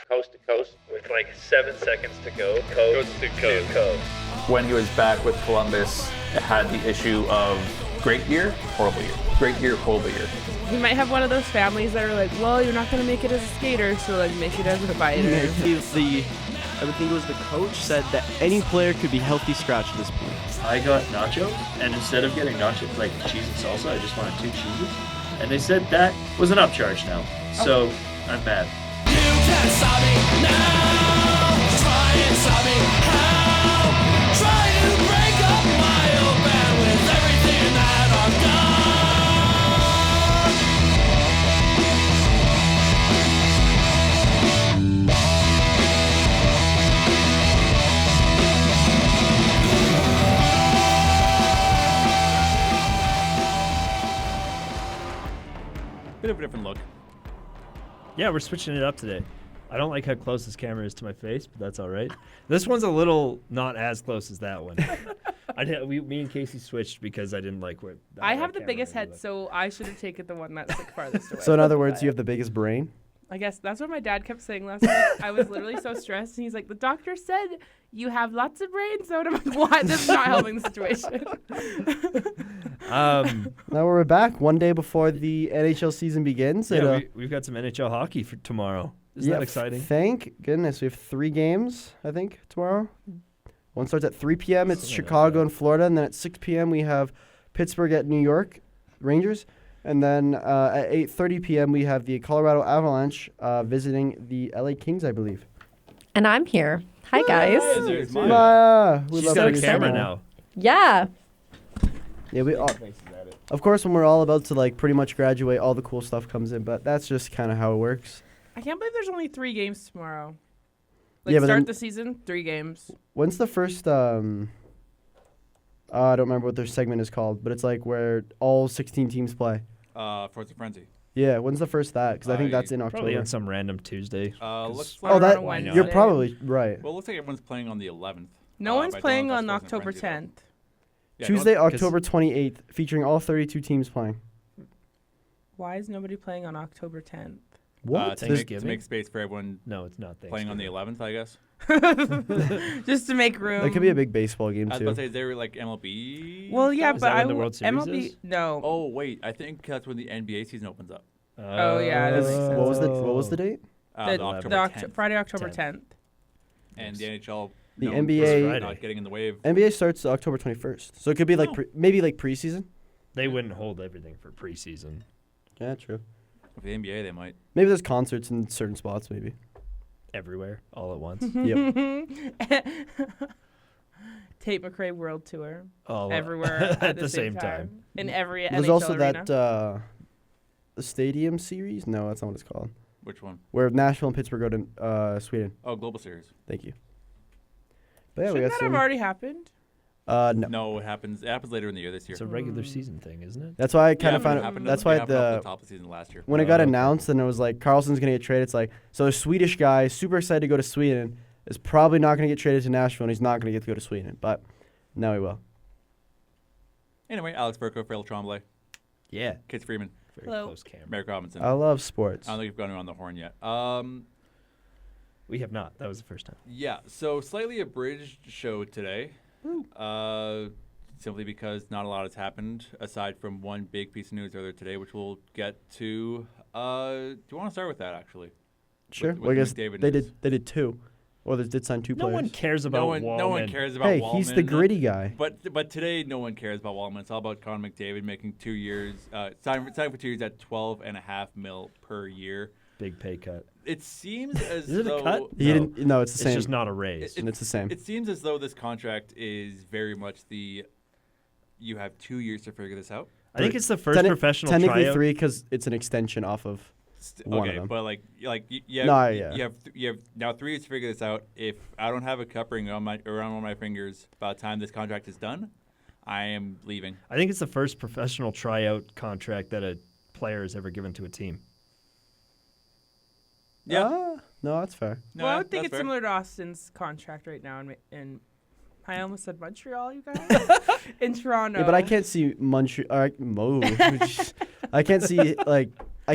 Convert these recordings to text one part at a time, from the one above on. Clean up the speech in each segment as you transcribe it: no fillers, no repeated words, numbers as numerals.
Coast to coast with like 7 seconds to go. Coast to coast. When he was back with Columbus, it had the issue of great year, horrible year. Great year, horrible year. He might have one of those families that are like, well, you're not going to make it as a skater, so like make it as a fighter. I would think it was the coach said that any player could be healthy scratch at this point. I got nachos, and instead of getting nachos like cheese and salsa, I just wanted 2 cheeses. And they said that was an upcharge now. So I'm mad. You can't stop me now. Try and stop me how? Try to break up my old band with everything that I've done. Bit of a different look. Yeah, we're switching it up today. I don't like how close this camera is to my face, but that's all right. This one's a little not as close as that one. Me and Casey switched because I didn't like where. I have the biggest head, so I should have taken the one that's like farthest away. So in other words, you have the biggest brain? I guess that's what my dad kept saying last week. I was literally so stressed, and he's like, the doctor said you have lots of brain, so I'm like, what? This is not helping the situation. Now we're back one day before the NHL season begins. Yeah, we've got some NHL hockey for tomorrow. Isn't that exciting? Thank goodness. We have 3 games, I think, tomorrow. One starts at 3 p.m. It's Chicago and Florida. And then at 6 p.m. we have Pittsburgh at New York Rangers. And then at 8:30 p.m. we have the Colorado Avalanche visiting the LA Kings, I believe. And I'm here. Hi, guys. She's got a camera now. Yeah. Yeah, of course, when we're all about to like pretty much graduate, all the cool stuff comes in. But that's just kind of how it works. I can't believe there's only 3 games tomorrow. Yeah, but start then- the season, 3 games. When's the first? I don't remember what their segment is called, but it's like where all 16 teams play. Forza Frenzy. Yeah, when's the first that? Because I think that's in October. Probably on some random Tuesday. Looks Oh, like, that you're probably right. well, it looks like everyone's playing on the 11th. No one's but I don't playing know if on that's Frozen October Frenzy, 10th. Yeah, Tuesday, no one- October 28th, featuring all 32 teams playing. Why is nobody playing on October 10th? What? To make space for everyone No, it's not playing on the Thanksgiving. 11th, I guess. Just to make room. That could be a big baseball game I was too. about to say, is there like MLB? Well, yeah, Is but that when I the World Series MLB. is? No. Oh wait, I think that's when the NBA season opens up. Oh, yeah, that makes sense. What was the date? The October 10th. Friday, October 10th. And the NHL. The known for NBA not getting in the wave. NBA starts October 21st, so it could be like maybe like preseason. They wouldn't hold everything for preseason. Yeah, true. With the NBA, they might. Maybe there's concerts in certain spots. Maybe. Everywhere, all at once. Yep. Tate McRae World Tour. All Everywhere at the same time. In every There's NHL also arena. that the Stadium Series. No, that's not what it's called. Which one? Where Nashville and Pittsburgh go to Sweden. Oh, Global Series. Thank you. But yeah, we Shouldn't got that have some. already happened? No. No, it happens later in the year this year. It's a regular season thing, isn't it? That's why I kind of Yeah, found it it. happened- That's it why happened off the the top of the season last year. when it got okay. announced and it was like Carlson's gonna get traded, it's like so a Swedish guy super excited to go to Sweden is probably not gonna get traded to Nashville and he's not gonna get to go to Sweden, but now he will. Anyway, Alex Burko, Frail Tremblay, Yeah. Kit Freeman, Very Hello. close camera. Merrick Robinson. I love sports. I don't think we've gone around the horn yet. We have not. That was the first time. Yeah, so slightly abridged show today. Simply because not a lot has happened aside from one big piece of news earlier today, which we'll get to. Do you want to start with that actually? Sure. With Well, I guess McDavid they news. did 2. Or they did sign 2 No players. one cares about Wallman. No one cares about Hey, Wallman. he's the gritty guy. But today no one cares about Wallman. It's all about Connor McDavid making 2 years, signing for 2 years at $12.5 million per year. Big pay cut. It seems as Is it though a cut? He didn't. No, it's the It's same. just not a raise. and it's the same. It seems as though this contract is very much the. You have 2 years to figure this out. I think it's the first professional technically tryout. 3 because it's an extension off of one Okay, of them. but like you have, No, yeah. you have now 3 years to figure this out. If I don't have a cup ring around one of my fingers by the time this contract is done, I am leaving. I think it's the first professional tryout contract that a player has ever given to a team. Yeah. No, that's fair. No, Well, I would think that's it's fair. similar to Austin's contract right now in I almost said Montreal, you guys. In Toronto. Yeah, but I can't see Montreal. I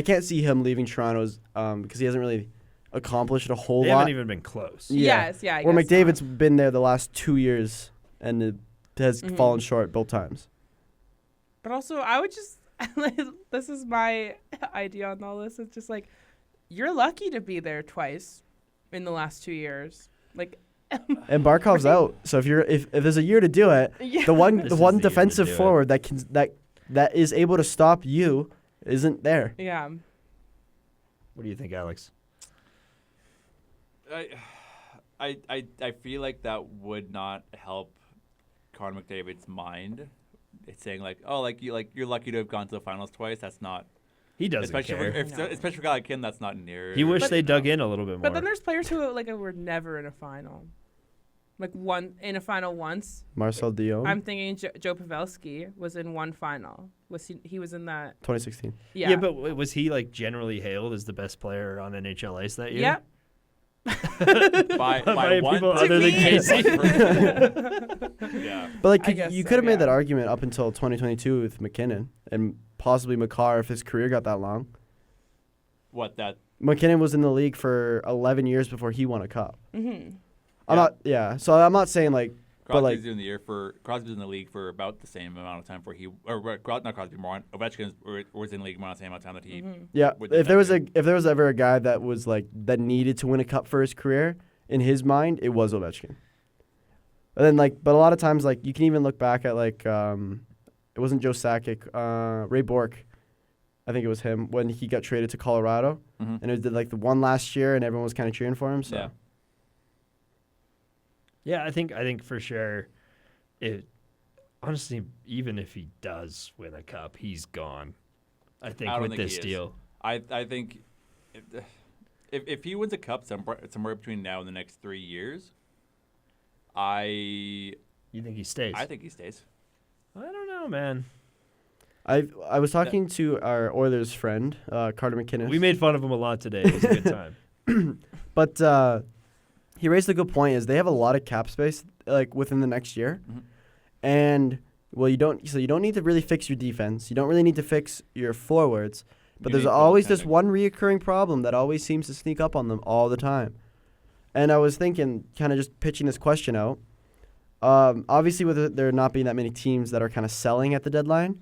can't see him leaving Toronto's because he hasn't really. accomplished a whole They lot. haven't even been close. Yeah. Yes, yeah. I Or guess McDavid's not. been there the last 2 years and it has Mm-hmm. fallen short both times. But also, I would just this is my idea on all this. It's just like you're lucky to be there twice in the last 2 years. Like, And Barkov's out. So if there's a year to do it, yeah. the one This is the year to defensive do it. forward that is able to stop you isn't there. Yeah. What do you think, Alex? I feel like that would not help Connor McDavid's mind. It's saying like, oh, you're lucky to have gone to the finals twice. That's not, He doesn't especially care. especially for a guy like him. That's not near. He wished But- they dug in a little bit more. But then there's players who were never in a final. Like one in a final once. Marcel Dion, I'm thinking Joe Pavelski was in one final. Was he was in that? 2016. Yeah. Yeah, but was he like generally hailed as the best player on NHL ice that year? Yep. by By one people other than me. Casey. Yeah. But like I guess you so, could have made yeah. that argument up until 2022 with McKinnon and possibly Makar if his career got that long. What that? McKinnon was in the league for 11 years before he won a cup. Mm-hmm. So I'm not saying like, but like, Crosby's in the league for about the same amount of time for not Crosby, more Ovechkin was in the league around the same amount of time that he. yeah, with if there was that if there was ever a guy that was like that needed to win a cup for his career, in his mind, it was Ovechkin. And then but a lot of times you can even look back at it wasn't Joe Sakic, Ray Bourque, I think it was him when he got traded to Colorado, Mhm. and it was the one last year, and everyone was kind of cheering for him. So. Yeah. Yeah, I think for sure. It honestly, even if he does win a cup, he's gone. I think I don't with think this he is. deal. I think if he wins a cup somewhere between now and the next 3 years, You think he stays? I think he stays. I don't know, man. I was talking to our Oilers friend, Carter McKinnon. We made fun of him a lot today. It was a good time. But he raised a good point. Is they have a lot of cap space within the next year, Mhm. and you don't need to really fix your defense. You don't really need to fix your forwards. But You there's need always this goaltending. one reoccurring problem that always seems to sneak up on them all the time. And I was thinking, kind of just pitching this question out. Obviously, with there not being that many teams that are kind of selling at the deadline,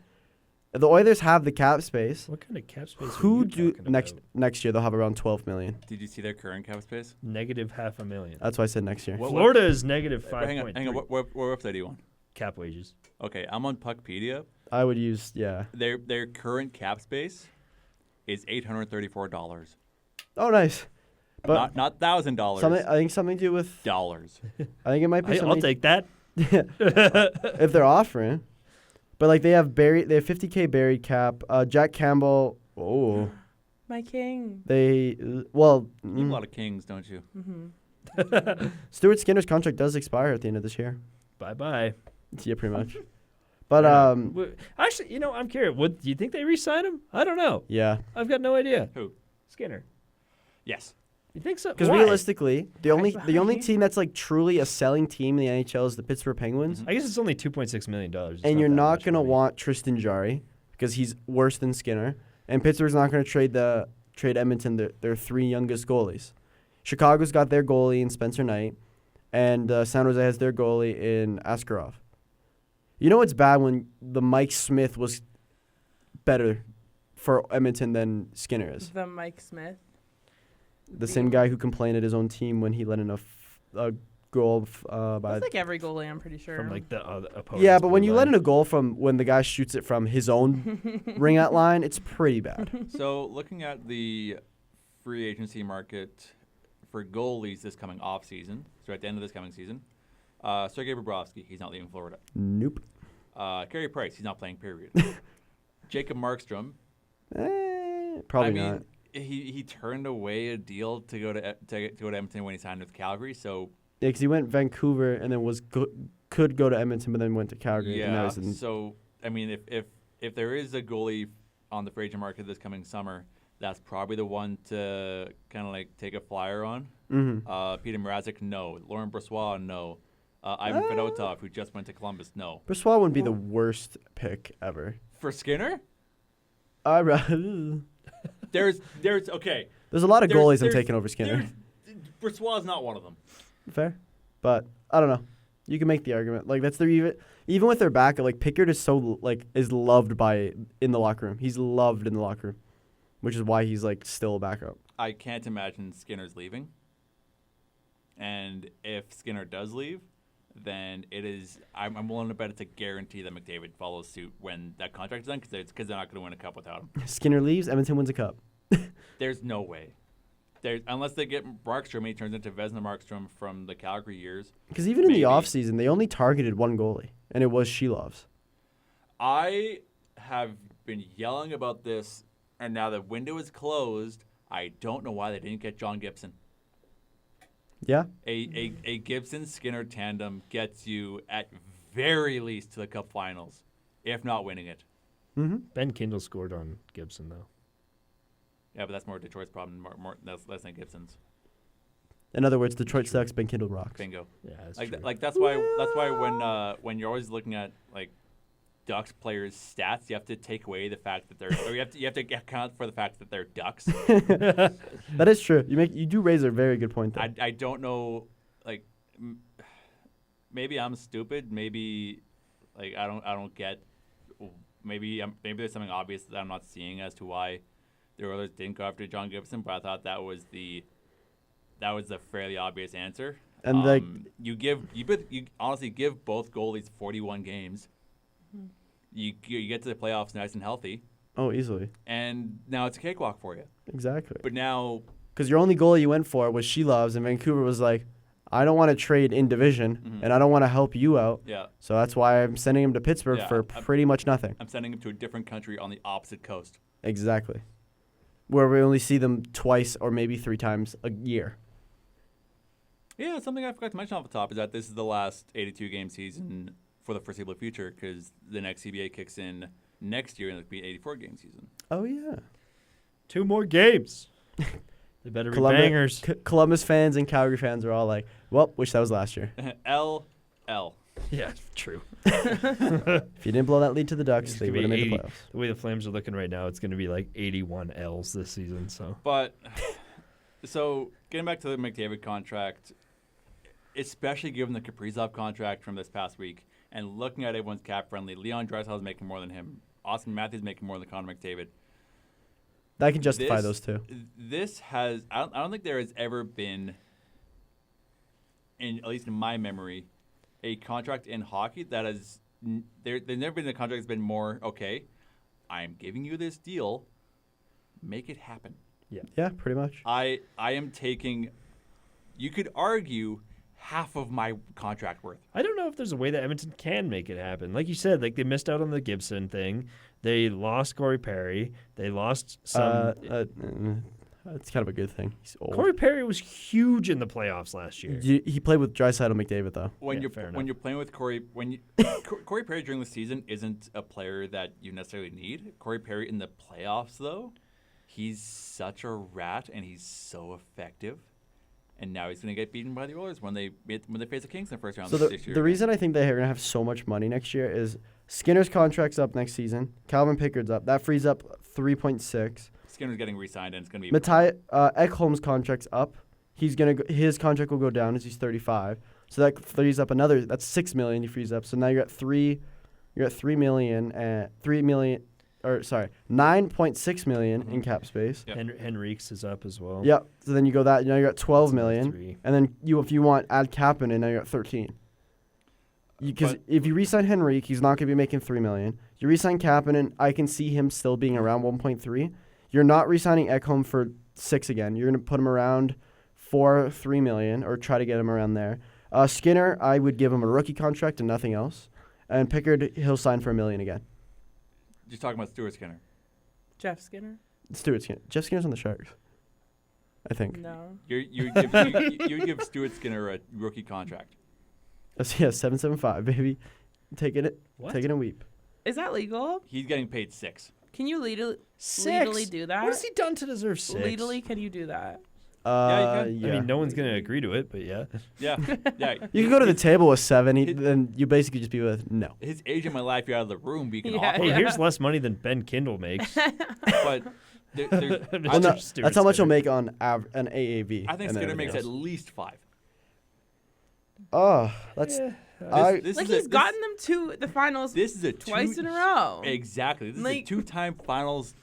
the Oilers have the cap space. What kind of cap space? Who are you do talking next about? year? They'll have around 12 million. Did you see their current cap space? Negative $500,000. That's why I said next year. What- Florida is negative Hang on. 5.3 What website do you want? cap wages. Okay, I'm on Puckpedia. I would use Their current cap space is $834. Oh, nice. But Not $1,000. I think something to do with. dollars. I think it might be I'll something take that. if they're offering. But they have 50K buried cap. Jack Campbell. Oh, My king. they You have a mm, lot of kings, don't you? Mm-hmm. Stuart Skinner's contract does expire at the end of this year. Bye bye. Yeah, pretty much. But Actually, I'm curious. Do you think they re-sign him? I don't know. yeah, I've got no idea. Who? Skinner. Yes. You think so? because Why? realistically, the only Why? team that's truly a selling team in the NHL is the Pittsburgh Penguins, I guess it's only $2.6 million. It's and you're that not much gonna money. want Tristan Jarry because he's worse than Skinner, and Pittsburgh's not gonna trade Edmonton their three youngest goalies. Chicago's got their goalie in Spencer Knight, and San Jose has their goalie in Askarov. You know it's bad when the Mike Smith was better for Edmonton than Skinner is. The Mike Smith. The same guy who complained at his own team when he let in a goal by. That's like every goalie, I'm pretty sure. from the opponent. Yeah, but when you let in a goal from when the guy shoots it from his own ring out line, it's pretty bad. So looking at the free agency market for goalies this coming off season, so at the end of this coming season, Sergei Bobrovsky, he's not leaving Florida. Nope. Carey Price, he's not playing. Period. Jacob Markstrom, Probably I not. mean, he turned away a deal to go to Edmonton when he signed with Calgary. So Yeah, because he went Vancouver and then could go to Edmonton, but then went to Calgary. And now yeah. he's in, So I mean, if there is a goalie on the free agent market this coming summer, that's probably the one to kind of take a flyer on. Peter Mrazek, no. Lauren Brossoit, no. Ivan Fedotov, who just went to Columbus, no. Brossoit wouldn't be the worst pick ever. For Skinner, There's there's okay. There's a lot of There's- goalies I'm there's- taking over Skinner. Brossois is not one of them. Fair, but I don't know. You can make the argument. Like that's their even with their backup. Like Pickard is so is loved in the locker room. He's loved in the locker room, which is why he's like still a backup. I can't imagine Skinner's leaving. And if Skinner does leave, then it is. I'm willing to bet it's a guarantee that McDavid follows suit when that contract is done because they're not going to win a cup without him. Skinner leaves, Edmonton wins a cup. There's no way. Unless they get Markstrom, he turns into Vezina Markstrom from the Calgary years. Because even in the offseason, they only targeted one goalie, and it was Shilov's. I have been yelling about this, and now the window is closed. I don't know why they didn't get John Gibson. Yeah. A Gibson-Skinner tandem gets you at very least to the Cup Finals, if not winning it. Mm-hmm. Ben Kindle scored on Gibson, though. Yeah, but that's more Detroit's problem. That's less than Gibson's. In other words, Detroit sucks, Ben Kindle rocks. Bingo. Yeah, that's like true. that's why when you're always looking at like Ducks players' stats, you have to take away the fact that they're or you have to account for the fact that they're Ducks. That is true. You do raise a very good point there. I don't know, like maybe I'm stupid. Maybe like I don't get. Maybe there's something obvious that I'm not seeing as to why the Oilers didn't go after John Gibson, but I thought that was the fairly obvious answer. And you honestly give both goalies 41 games. You get to the playoffs nice and healthy. Oh, easily. And now it's a cakewalk for you. Exactly. But now, because your only goalie you went for was Shilov's, and Vancouver was like, I don't want to trade in division, and I don't want to help you out. Yeah. So that's why I'm sending him to Pittsburgh for pretty much nothing. I'm sending him to a different country on the opposite coast. Exactly. Where we only see them twice or maybe 3 times a year. Yeah, something I forgot to mention off the top is that this is the last 82-game season for the foreseeable future because the next CBA kicks in next year and it'll be an 84-game season. Oh, yeah. 2 more games. They better be bangers. Columbus fans and Calgary fans are all like, well, wish that was last year. L. Yeah, true. If you didn't blow that lead to the Ducks, they would have made the playoffs. The way the Flames are looking right now, it's going to be like 81 L's this season. But, so getting back to the McDavid contract, especially given the Kaprizov contract from this past week, and looking at everyone's cap friendly, Leon Draisaitl is making more than him. Austin Matthews making more than Connor McDavid. That can justify those two. This has I don't think there has ever been, at least in my memory, a contract in hockey that has there's never been a contract that's been more okay. I'm giving you this deal, make it happen. Yeah, pretty much. I am taking. You could argue half of my contract worth. I don't know if there's a way that Edmonton can make it happen. Like you said, like they missed out on the Gibson thing. They lost Corey Perry. They lost some. It's kind of a good thing. He's old. Corey Perry was huge in the playoffs last year. He played with Draisaitl and McDavid though. When you're playing with Corey, Corey Perry during the season isn't a player that you necessarily need. Corey Perry in the playoffs though, he's such a rat and he's so effective. And now he's going to get beaten by the Oilers when they face the Kings in the first round. So the reason I think they're going to have so much money next year is Skinner's contract's up next season. Calvin Pickard's up. That frees up 3.6. Skinner's getting re-signed, and it's going to be. Ekholm's contract's up. His contract will go down as he's 35. So that frees up another. That's $6 million. He frees up. So now you're at $3 million. $9.6 million in cap space. Yep. Henriques is up as well. Yep. So then you go that. Now you're at $12 million. 3. And then if you want add Kapanen, now you're at 13. Because if you re-sign Henrique, he's not going to be making $3 million. You re-sign Kapanen, I can see him still being around 1.3. You're not re-signing Ekholm for 6 again. You're going to put him around $3 million, or try to get him around there. Skinner, I would give him a rookie contract and nothing else. And Pickard, he'll sign for $1 million again. Just talking about Stuart Skinner. Jeff Skinner? Stuart Skinner. Jeff Skinner's on the Sharks, I think. No. You give Stuart Skinner a rookie contract. Yeah, 775, baby. Taking it and weep. Is that legal? He's getting paid $6. Can you legally do that? What has he done to deserve 6? Legally, can you do that? Yeah, yeah. I mean, no one's going to agree to it, but yeah. Yeah. You can go to the table with 7, then you basically just be with no. His age in my life, you're out of the room, but you can Yeah. offer Hey, it. here's less money than Ben Kindle makes. But Well, no, that's how much he'll make on an AAV. I think and then Skinner makes at everything else. least 5. Oh, that's. This Like is he's gotten them to the finals This is a twice in a row. Exactly. This is a Like- 2-time finals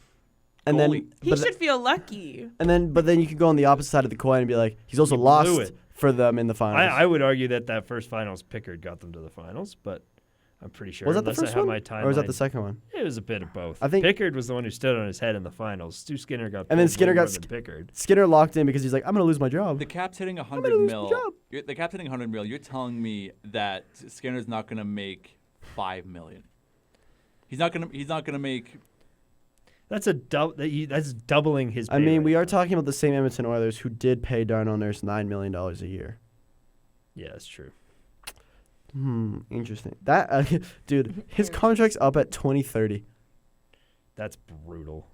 and goalie. then He but should feel lucky. but then you could go on the opposite side of the coin and be like, he's also He blew lost it. for them in the finals. I would argue that first finals Pickard got them to the finals, but I'm pretty sure. Was that the unless I first have one, my timeline. or was that the second one? It was a bit of both. I think- Pickard was the one who stood on his head in the finals. Stu Skinner got And then pulled Skinner way got more than Pickard. Skinner locked in because he's like, I'm gonna lose my job. The cap's hitting gonna 100 lose my mil. job. The cap's hitting 100 mil. You're telling me that Skinner's not going to make 5 million. He's not going to make. That's that's doubling his. I pay mean, rate. we are talking about the same Edmonton Oilers who did pay Darnell Nurse $9 million a year. Yeah, that's true. Interesting. That dude, his contract's up at 2030. That's brutal.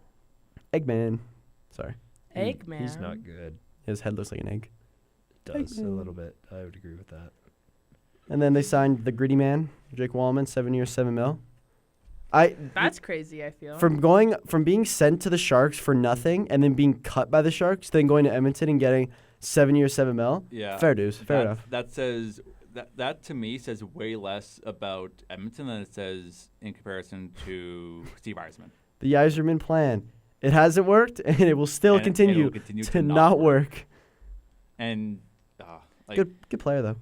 Eggman. Sorry. Eggman. He's not good. His head looks like an egg. Does a little bit. I would agree with that. And then they signed the gritty man, Jake Wallman, 7 years, $7 million. That's crazy, I feel. From being sent to the Sharks for nothing and then being cut by the Sharks, then going to Edmonton and getting 7 years, $7 million. Yeah. Fair dues. Fair enough. That says that to me says way less about Edmonton than it says in comparison to Steve Yzerman. The Yzerman plan. It hasn't worked, and it will still And continue, it will continue to to not not work. And Good player though.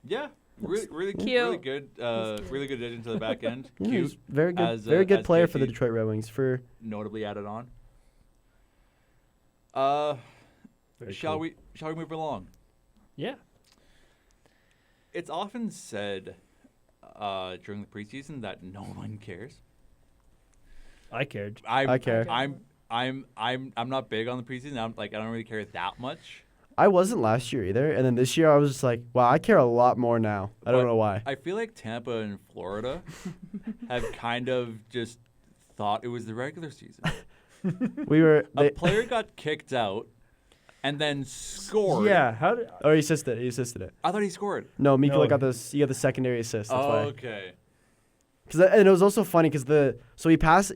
Yeah, really Cute. good addition to the back end. Yeah, Cute, he's very good. as, Very good as player for the JT Detroit Red Wings. For notably added on. Very Shall cool. we move along? Yeah. It's often said during the preseason that no one cares. I cared. I care. I'm not big on the preseason. I don't really care that much. I wasn't last year either, and then this year I was just like, wow, I care a lot more now. I don't But know why. I feel like Tampa and Florida have kind of just thought it was the regular season. A player got kicked out and then scored. Yeah. How did? Oh, he assisted it. I thought he scored. No, Mikula No. got the secondary assist. That's why. Okay. And it was also funny because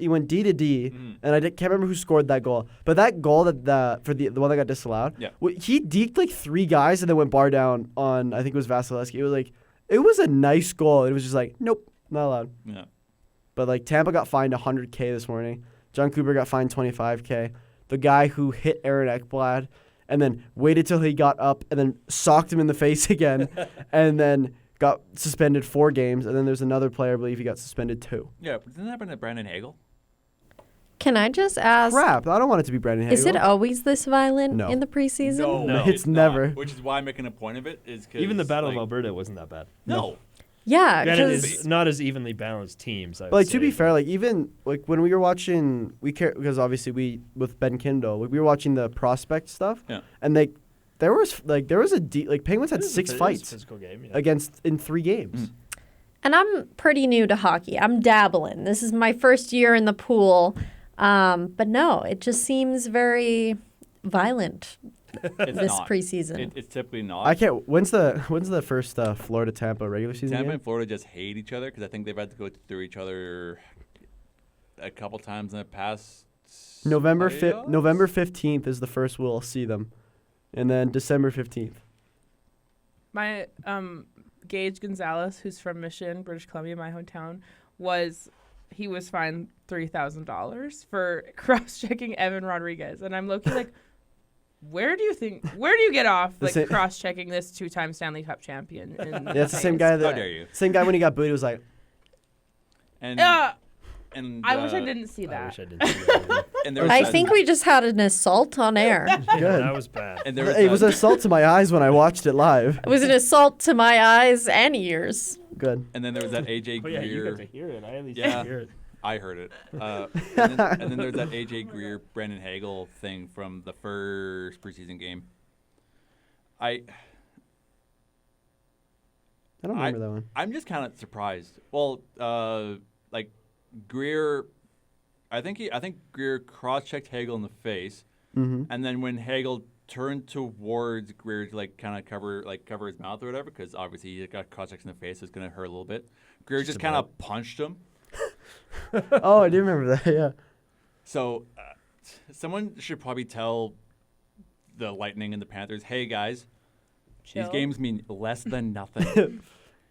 he went D to D, and can't remember who scored that goal. But that goal for the one that got disallowed, Yeah. He deked like 3 guys and then went bar down on, I think it was Vasilevsky. It was a nice goal. It was just like, nope, not allowed. Yeah. But Tampa got fined $100K this morning. John Cooper got fined $25K. The guy who hit Aaron Ekblad and then waited till he got up and then socked him in the face again, and then got suspended 4 games, and then there's another player, I believe he got suspended 2. Yeah, but didn't that happen to Brandon Hagel? Can I just ask? Crap, I don't want it to be Brandon Hagel. Is it always this violent No. in the preseason? No, it's never. Not, which is why I'm making a point of it. Is cause, Even the Battle of Alberta wasn't that bad. No. Yeah, Granted, because it's not as evenly balanced teams. I But would to say, be fair, even when we were watching, because obviously we with Ben Kindle, we were watching the prospect stuff, Yeah. and there was Penguins had It was 6 a fights physical game. Yeah. against in 3 games. and I'm pretty new to hockey. I'm dabbling. This is my first year in the pool. But no, it just seems very violent It's this not. preseason. It's typically not. I can't. When's the first Florida Tampa regular season Tampa game? and Florida just hate each other because I think they've had to go through each other a couple times in the past. November playoffs? November 15th is the first we'll see them, and then December 15th. My Gage Gonzalez, who's from Mission, British Columbia, my hometown, was fined $3,000 for cross-checking Evan Rodriguez, and I'm looking like, where do you get off cross-checking this 2-time Stanley Cup champion? Yeah, it's the same guy How dare you? Same guy when he got booed. He was like, And and I wish I didn't see that. I wish I did see that. And there was I that- think we just had an assault on air. Yeah, Good. that was bad. And there was it was that- an assault to my eyes when I watched it live. It was an assault to my eyes and ears. Good. And then there was that AJ Oh yeah, you Greer. got to hear it. I at least Yeah. hear it. I heard it. And then there's that AJ Greer, Brandon Hagel thing from the first preseason game. I don't remember that one. I'm just kind of surprised. Well, Greer, I think Greer cross-checked Hagel in the face, and then when Hagel turned towards Greer to kind of cover his mouth or whatever, because obviously he got cross-checked in the face, so it's gonna hurt a little bit. Greer just kind of punched him. Oh, I do remember that. Yeah. So someone should probably tell the Lightning and the Panthers, hey guys, Chill. these games mean less than nothing.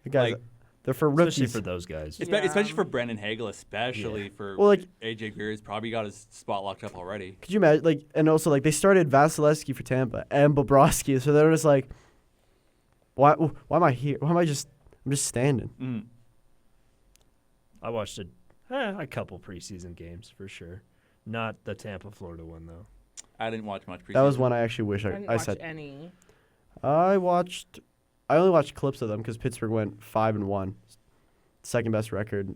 Guys, Like, they're for rookies. Especially for those guys. Especially for Brendan Hagel, especially for Well, like- AJ Greer's probably got his spot locked up already. Could you imagine? Like, and also like they started Vasilevsky for Tampa and Bobrovsky, so they're just like, why am I here? I'm just standing. Mm. I watched a couple preseason games for sure. Not the Tampa, Florida one though. I didn't watch much preseason. That was one I actually wish I didn't I watch said. any. I only watched clips of them because Pittsburgh went 5-1, second best record.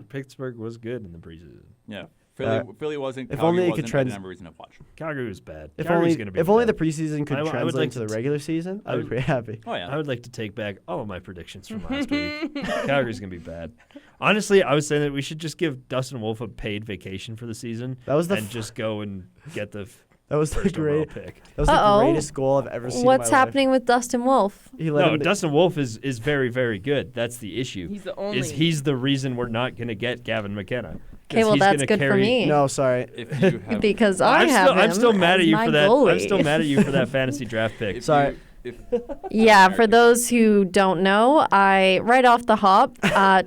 Pittsburgh was good in the preseason. Yeah. Uh, Philly wasn't. if Calgary only it wasn't, could I didn't have a reason to watch. Calgary was bad. If Calgary's only gonna be if only the bad. preseason could I would translate like to to the regular season, I'd be pretty happy. Oh yeah. I would like to take back all of my predictions from last week. Calgary's gonna be bad. Honestly, I was saying that we should just give Dustin Wolf a paid vacation for the season. That was the and just go and get the that was the first overall great pick. that was the Uh-oh. greatest goal I've ever seen. What's in my happening with Dustin Wolf? Life. He let No, him Dustin Wolf is very, very good. That's the issue. He's the only. He's the reason we're not going to get Gavin McKenna. 'Cause Okay, well, he's that's gonna good for carry- me. No, sorry. If you have, Because I have him I'm still mad as at you my for that. goalie. I'm still mad at you for that fantasy draft pick. if Sorry. You, if, Yeah, for those who don't know, I right off the hop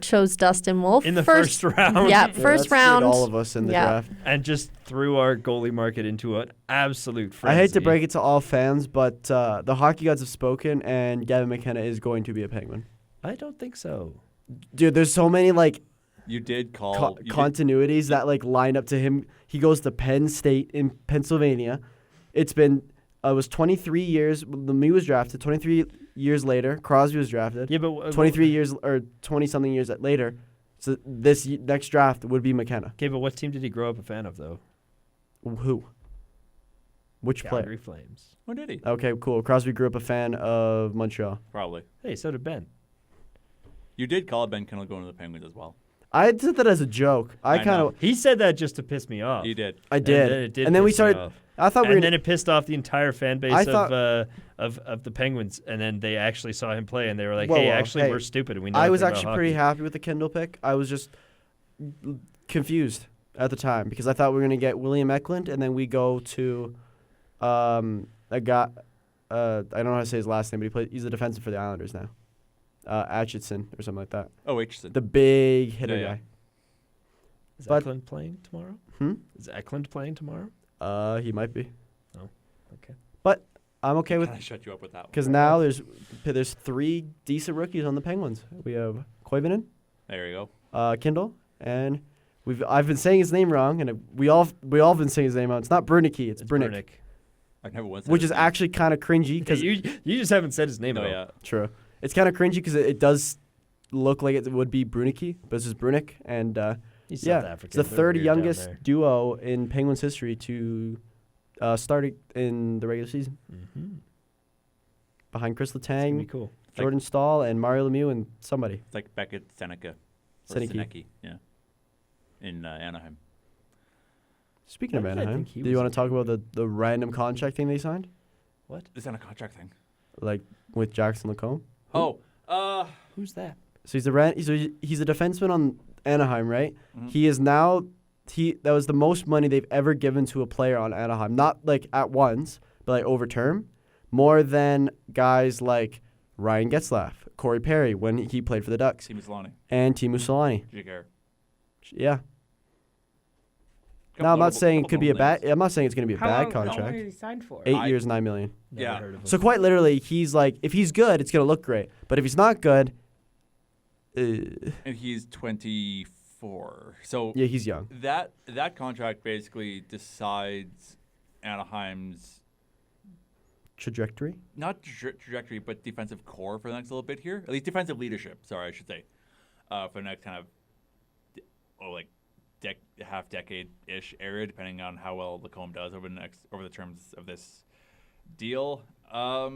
chose Dustin Wolf In the first round. Yeah, Yeah, first that screwed round. all of us in the Yeah. draft. And just threw our goalie market into an absolute I frenzy. hate to break it to all fans, but the hockey gods have spoken, and Gavin McKenna is going to be a Penguin. I don't think so. Dude, there's so many like you did call you did- continuities that like line up to him. He goes to Penn State in Pennsylvania. It was 23 years. Lemieux was drafted. 23 years later, Crosby was drafted. Yeah, but 23 years or 20 something years later. So this next draft would be McKenna. Okay, but what team did he grow up a fan of though? Who? Which Calgary Flames. Oh, did he? player? Okay, cool. Crosby grew up a fan of Montreal. Probably. Hey, so did Ben. You did call Ben Kennel going to the Penguins as well. I did that as a joke. I I kind know. of. He said that just to piss me off. You did. I did. And then, it did and then we piss me started. off. I thought we were. And then it pissed off the entire fan base I of thought- the Penguins, and then they actually saw him play, and they were like, Whoa, "Hey, whoa, actually, hey. we're stupid. And we know I was nothing actually about pretty hockey." happy with the Kendall pick. I was just confused at the time because I thought we were gonna get William Eklund, and then we go to a guy. I don't know how to say his last name, but he's a defenseman for the Islanders now. Atchison or something like that. Oh, Aitchison. The big hitter Yeah. guy. Is but- Eklund playing tomorrow? Hmm? Is Eklund playing tomorrow? He might be. Oh, okay. But I'm okay with I shut you up with that one. because now there's 3 decent rookies on the Penguins. We have Koivunen, There you go. Kindle, and I've been saying his name wrong, and we all been saying his name wrong. It's not Brunicky, it's Brunick, I've never once. which is actually kind of cringy because You just haven't said his name No, at all. yeah. true. It's kind of cringy because it does look like it would be Brunicky, but it's just Brunick, and He's yeah, South African. it's the They're third weird down youngest there. duo in Penguins history to start in the regular season, Mhm. behind Chris It's gonna be Letang, cool. Jordan Stahl, and Mario Lemieux, and somebody. It's like Beckett Seneca. Or Seneke. Seneke, yeah. In Anaheim. Speaking of Why did I Anaheim, think he do you was want to talk about the random contract thing they signed, What? It's not a contract thing. like with Jackson Lacombe? Oh, Who's that? So he's he's a defenseman on Anaheim, right? Mhm. He is now that was the most money they've ever given to a player on Anaheim, not like at once, but like over term, more than guys like Ryan Getzlaf, Corey Perry when he played for the Ducks, Team Solani. and Teemu Solani. Jigger. Yeah. Now I'm not saying it could be a bad. I'm not saying it's going to be a How bad long contract. is he signed for? 8 years, $9 million. Never Yeah. heard of him. So quite literally, he's like, if he's good, it's going to look great. But if he's not good, And he's 24. So yeah, he's young. that contract basically decides Anaheim's Trajectory. not trajectory, but defensive core for the next little bit here. At least defensive leadership. Sorry, I should say, for the next kind of half decade ish era, depending on how well Lacombe does over the terms of this deal. I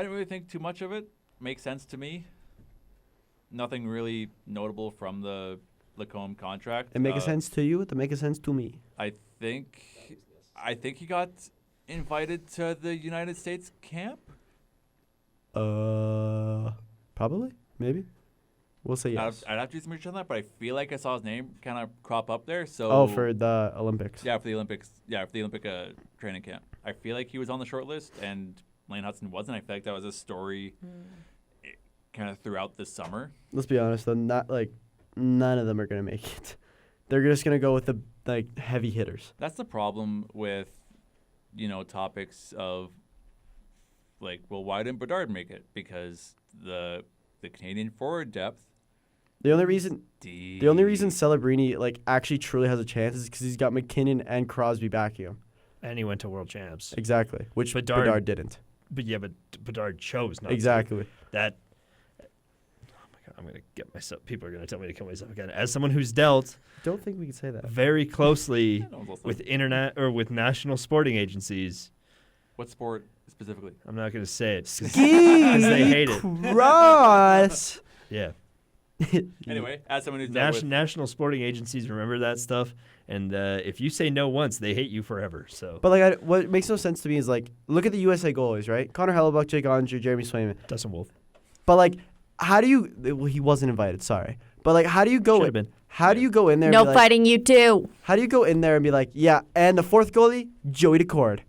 don't really think too much of it. Makes sense to me. Nothing really notable from the Lacombe contract. It makes sense to you. It makes sense to me. I think he got invited to the United States camp. Probably, maybe. We'll say yes. I'd have to do some research on that, but I feel like I saw his name kind of crop up there. So Oh, for the Olympics. yeah, for the Olympics. Yeah, for the Olympic training camp. I feel like he was on the short list, and Lane Hudson wasn't. I feel like that was a story kind of throughout the summer. Let's be honest, though. None of them are gonna make it. They're just gonna go with the heavy hitters. That's the problem with, topics of like, well, why didn't Bedard make it? Because the Canadian forward depth. The only reason Celebrini actually truly has a chance is because he's got McKinnon and Crosby backing him. And he went to World Champs. Exactly, which Bedard didn't. But Bedard chose not exactly. to. That. Oh my God, I'm gonna get myself. People are gonna tell me to kill myself again. As someone who's dealt, don't think we can say that very closely with with national sporting agencies. What sport specifically? I'm not gonna say it because they hate it. Cross. Yeah. Anyway, as someone who's national sporting agencies remember that stuff, and if you say no once, they hate you forever. So, but what makes no sense to me is look at the USA goalies, right? Connor Hellebuck, Jake Onger, Jeremy Swayman, Dustin Wolf. But how do you? Well, he wasn't invited. Sorry, but how do you go? Should've been. How do you go in there? No fighting you too. How do you go in there and be like, yeah, and the fourth goalie, Joey Decord?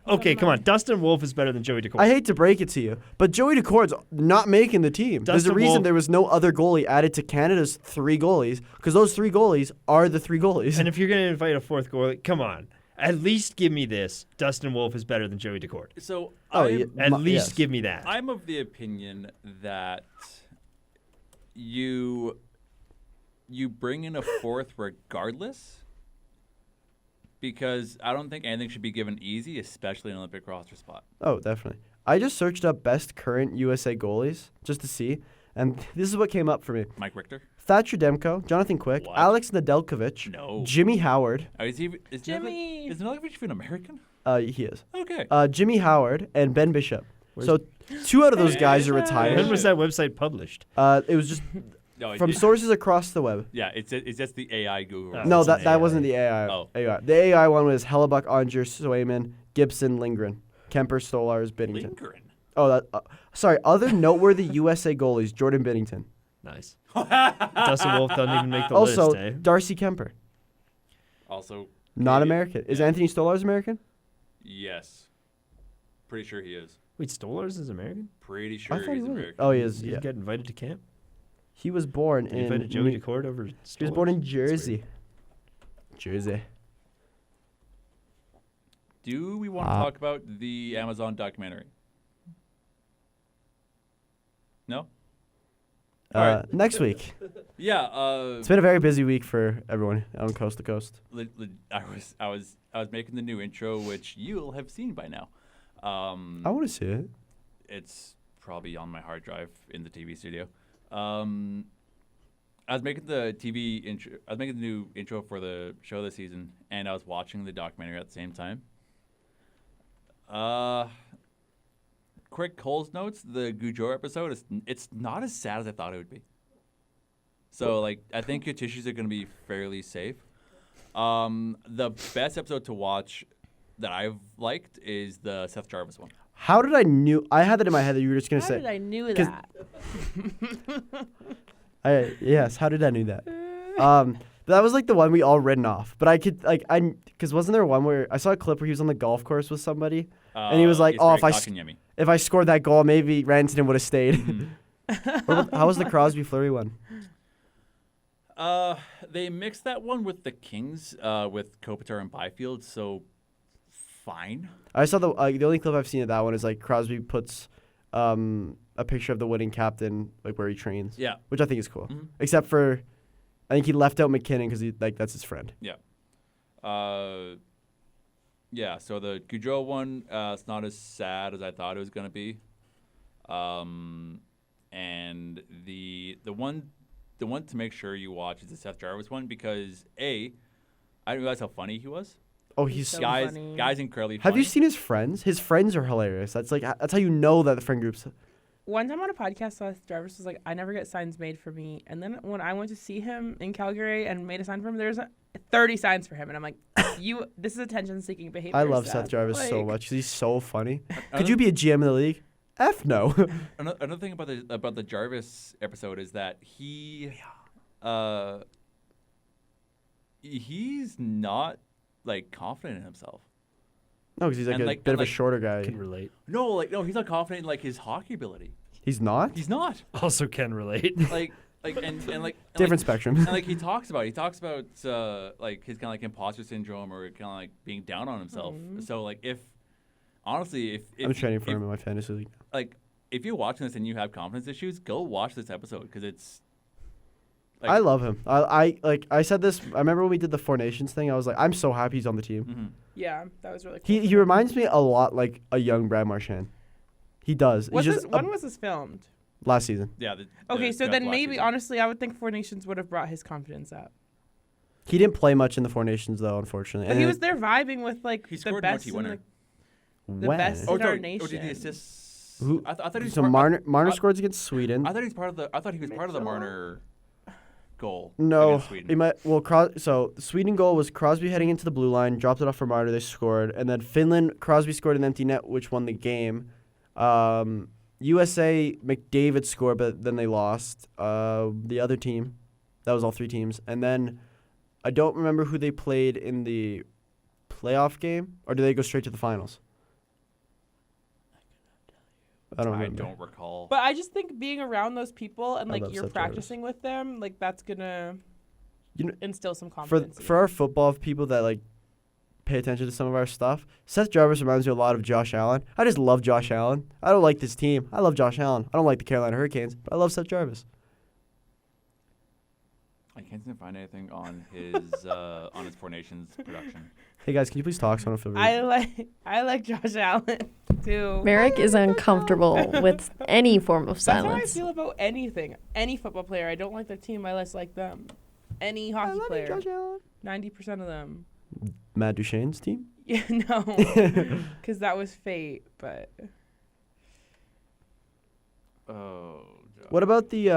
Okay, come on. Dustin Wolf is better than Joey Decord. I hate to break it to you, but Joey Decord's not making the team. There's a reason there was no other goalie added to Canada's 3 goalies, because those 3 goalies are the 3 goalies. And if you're going to invite a fourth goalie, come on. At least give me this. Dustin Wolf is better than Joey Decord. So at least give me that. I'm of the opinion that you bring in a fourth regardless, because I don't think anything should be given easy, especially an Olympic roster spot. Oh, definitely. I just searched up best current USA goalies just to see, and this is what came up for me. Mike Richter? Thatcher Demko, Jonathan Quick, What? Alex Nedeljkovic, No. Jimmy Howard. Is Jimmy! Is Nedeljkovic even American? He is. Okay. Jimmy Howard and Ben Bishop. So 2 out of those guys are retired. When was that website published? It was just from sources across the web. Yeah, it's just the AI Google. No, that wasn't the AI. Oh. AI. The AI one was Hellebuck, Onger, Swayman, Gibson, Lindgren, Kemper, Stolars, Binnington. Lindgren? Oh, sorry. Other noteworthy USA goalies, Jordan Binnington. Nice. Dustin Wolf doesn't even make the also, list, eh? Darcy Kemper. Also, Not American. Is Anthony Stolars American? yes. Pretty sure he is. Wait, Stolars is American? Pretty sure thought he he's was. American. Oh, he is. Did Yeah. he get invited to camp? He was born Did he in. invited Joey Decord over Stolars? He was born in That's weird. Jersey. Jersey. Do we want to talk about the Amazon documentary? No? Next week. Yeah. It's been a very busy week for everyone on Coast to Coast. I was making the new intro, which you'll have seen by now. I want to see it. It's probably on my hard drive in the TV studio. I was making the TV intro. I was making the new intro for the show this season, and I was watching the documentary at the same time. Quick Cole's notes: the Goudreau episode it's not as sad as I thought it would be. So I think your tissues are going to be fairly safe. The best episode to watch that I've liked is the Seth Jarvis one. How did I knew? I had that in my head that you were just gonna How say. did I knew that? Yes. How did I knew that? That was the one we all written off. But I could because wasn't there one where I saw a clip where he was on the golf course with somebody, and he was like, "Oh, if I scored that goal, maybe Rantanen would have stayed." Mm-hmm. How was the Crosby Fleury one? They mixed that one with the Kings, with Kopitar and Byfield, so fine. I saw the only clip I've seen of that one is Crosby puts a picture of the winning captain where he trains. Yeah, which I think is cool. Mm-hmm. Except for, I think he left out McKinnon because that's his friend. Yeah. Yeah. So the Goudreau one, it's not as sad as I thought it was gonna be. And the one to make sure you watch is the Seth Jarvis one because I didn't realize how funny he was. Oh, he's so funny. Guy's incredibly funny. Have you seen his friends? His friends are hilarious. That's how you know that the friend group's. One time on a podcast, Seth Jarvis was like, I never get signs made for me. And then when I went to see him in Calgary and made a sign for him, there's 30 signs for him. And I'm like, this is attention-seeking behavior. I love Seth. Seth Jarvis so much. He's so funny. Could you be a GM in the league? F no. Another thing about the Jarvis episode is that he's not like confident in himself. No, because he's like a bit of a shorter guy. Can relate. No, he's not confident in like his hockey ability. He's not? He's not. Also can relate. Different spectrum. And like he talks about like his kind of like imposter syndrome or kind of like being down on himself. So like if honestly if I'm training for him in my fantasy league. Like if you're watching this and you have confidence issues, go watch this episode because it's. Like, I love him. I said this. I remember when we did the Four Nations thing. I was like, I'm so happy he's on the team. Mm-hmm. Yeah, that was really cool. He reminds me a lot like a young Brad Marchand. He does. When was this filmed? Last season. Yeah. Okay, so then maybe honestly, I would think Four Nations would have brought his confidence up. He didn't play much in the Four Nations though, unfortunately. But he was there vibing with like he the scored best an OT winner. The best in our nation. Did he assist? I thought he was so Marner scored against Sweden. I thought he was part of the Marner goal. No, against Sweden. So the Sweden goal was Crosby heading into the blue line, dropped it off for Marner, they scored, and then Finland, Crosby scored an empty net, which won the game. USA, McDavid scored, but then they lost. The other team, that was all three teams, and then I don't remember who they played in the playoff game, or did they go straight to the finals? I don't recall. But I just think being around those people and like you're Seth practicing with them, like that's gonna instill some For confidence. for our football people that like pay attention to some of our stuff, Seth Jarvis reminds me a lot of Josh Allen. I just love Josh Allen. I don't like this team. I love Josh Allen. I don't like the Carolina Hurricanes, but I love Seth Jarvis. I can't seem to find anything on his on his Four Nations production. Hey guys, can you please talk so I don't feel rude? I like Josh Allen too. Marek is uncomfortable with any form of That's how I silence. feel about anything. Any football player, I don't like their team. I less like them. Any hockey player, Josh Allen. 90% of them. Matt Duchene's team? Yeah, no, because that was fate. But Oh. What about the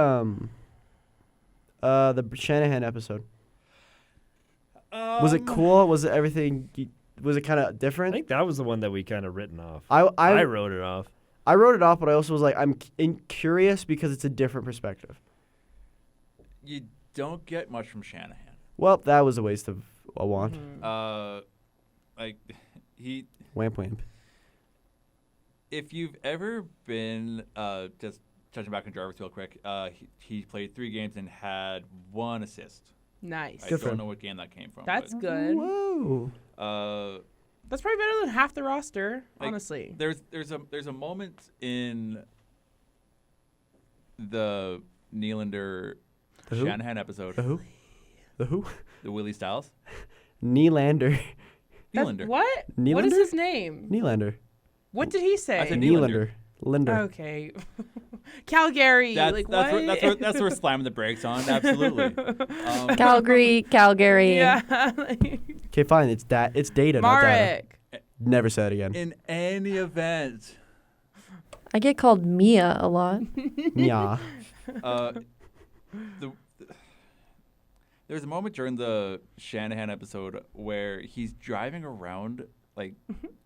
Shanahan episode? Was it cool? Was it everything? Was it kind of I different? think that was the one that we kind of written off. I wrote it off. I wrote it off, but I also was like, I'm curious because it's a different perspective. You don't get much from Shanahan. Well, that was a waste of a wand. Like he. Wamp wamp. If you've ever been just touching back on Jarvis real quick, he played 3 games and had 1 assist. nice. I don't know what game that came from. That's but, good. Whoa. That's probably better than half the roster, Like, honestly. There's a moment in the Nylander The who? Shanahan episode. The who? The who? The Willie Styles. Nylander. Nylander. What? Nylander? What is his name? Nylander. What did he say? I said Nylander. Linder. Okay. Calgary. That's what? that's where slamming the brakes on. Absolutely. Calgary. Yeah. Okay, fine. It's data, not data. Marek. Never say it again. In any event, I get called Mia a lot. Yeah. there's a moment during the Shanahan episode where he's driving around like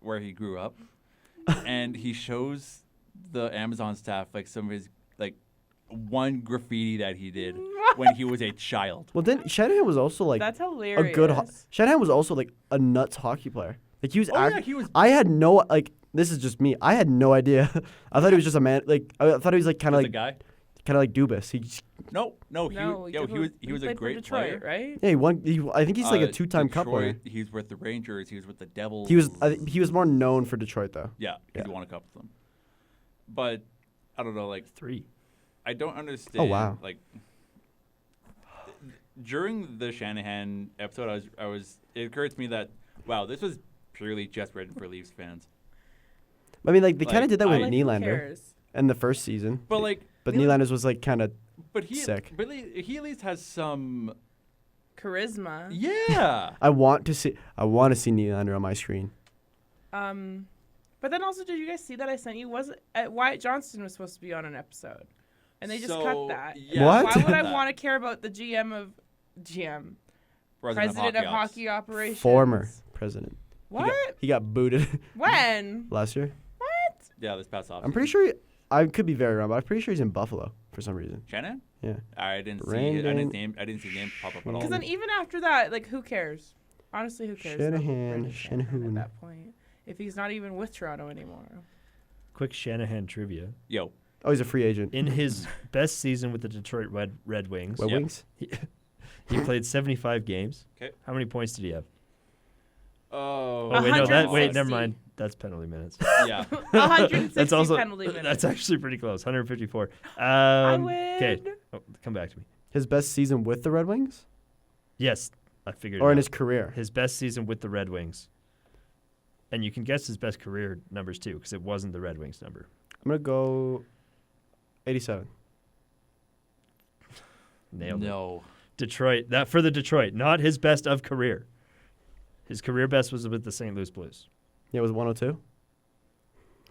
where he grew up, and he shows the Amazon staff like some of his like one graffiti that he did when he was a child. Well, then Shanahan was also like That's hilarious. a good. Shanahan was also like a nuts hockey player. Like he was. He was. I had no like. This is just me. I had no idea. I thought he was just a man. Like I thought he was like kind of a like guy. kind of like Dubas. He just, No, he was a played for great Detroit, player. right? yeah. He won. I think he's like a 2-time Cup Detroit, winner. He was with the Rangers. He was with the Devils. He was more known for Detroit though. Yeah, he's won a couple of them. But I don't know, like 3. I don't understand. Oh, wow. Like during the Shanahan episode, it occurred to me that wow, this was purely just written for Leafs fans. I mean, like they kind Like, of did that with Like, who Nylander cares? in the first season. But But Nylander's was like kind of he sick. But he at least has some. Charisma. Yeah. I want to see Nylander on my screen. But then also, did you guys see that I sent you? Wyatt Johnston was supposed to be on an episode, and they just cut that. Yeah, What? Why would I want to care about the president of Ops. hockey operations? Former president. What? He got booted When? last year. What? Yeah, this past off. I'm pretty sure. I could be very wrong, but I'm pretty sure he's in Buffalo for some reason. Shanahan? Yeah. I didn't see his name pop up at all. Because then even after that, like, who cares? Honestly, who cares? about Brendan Shanahan at that point, if he's not even with Toronto anymore. Quick Shanahan trivia. Yo. Oh, he's a free agent. In his best season with the Detroit Red Wings. Red Wings? He played 75 games. Okay. How many points did he have? Oh, wait, no, 160. never mind. That's penalty minutes. Yeah. 160 That's also penalty minutes. That's actually pretty close. 154. I win. Okay. Oh, come back to me. His best season with the Red Wings? Yes, I figured. Or it in out. his career? His best season with the Red Wings. And you can guess his best career numbers too, because it wasn't the Red Wings number. I'm going to go 87. Nailed it. No. Detroit. That for the Detroit, not his best of career. His career best was with the St. Louis Blues. Yeah, it was 102.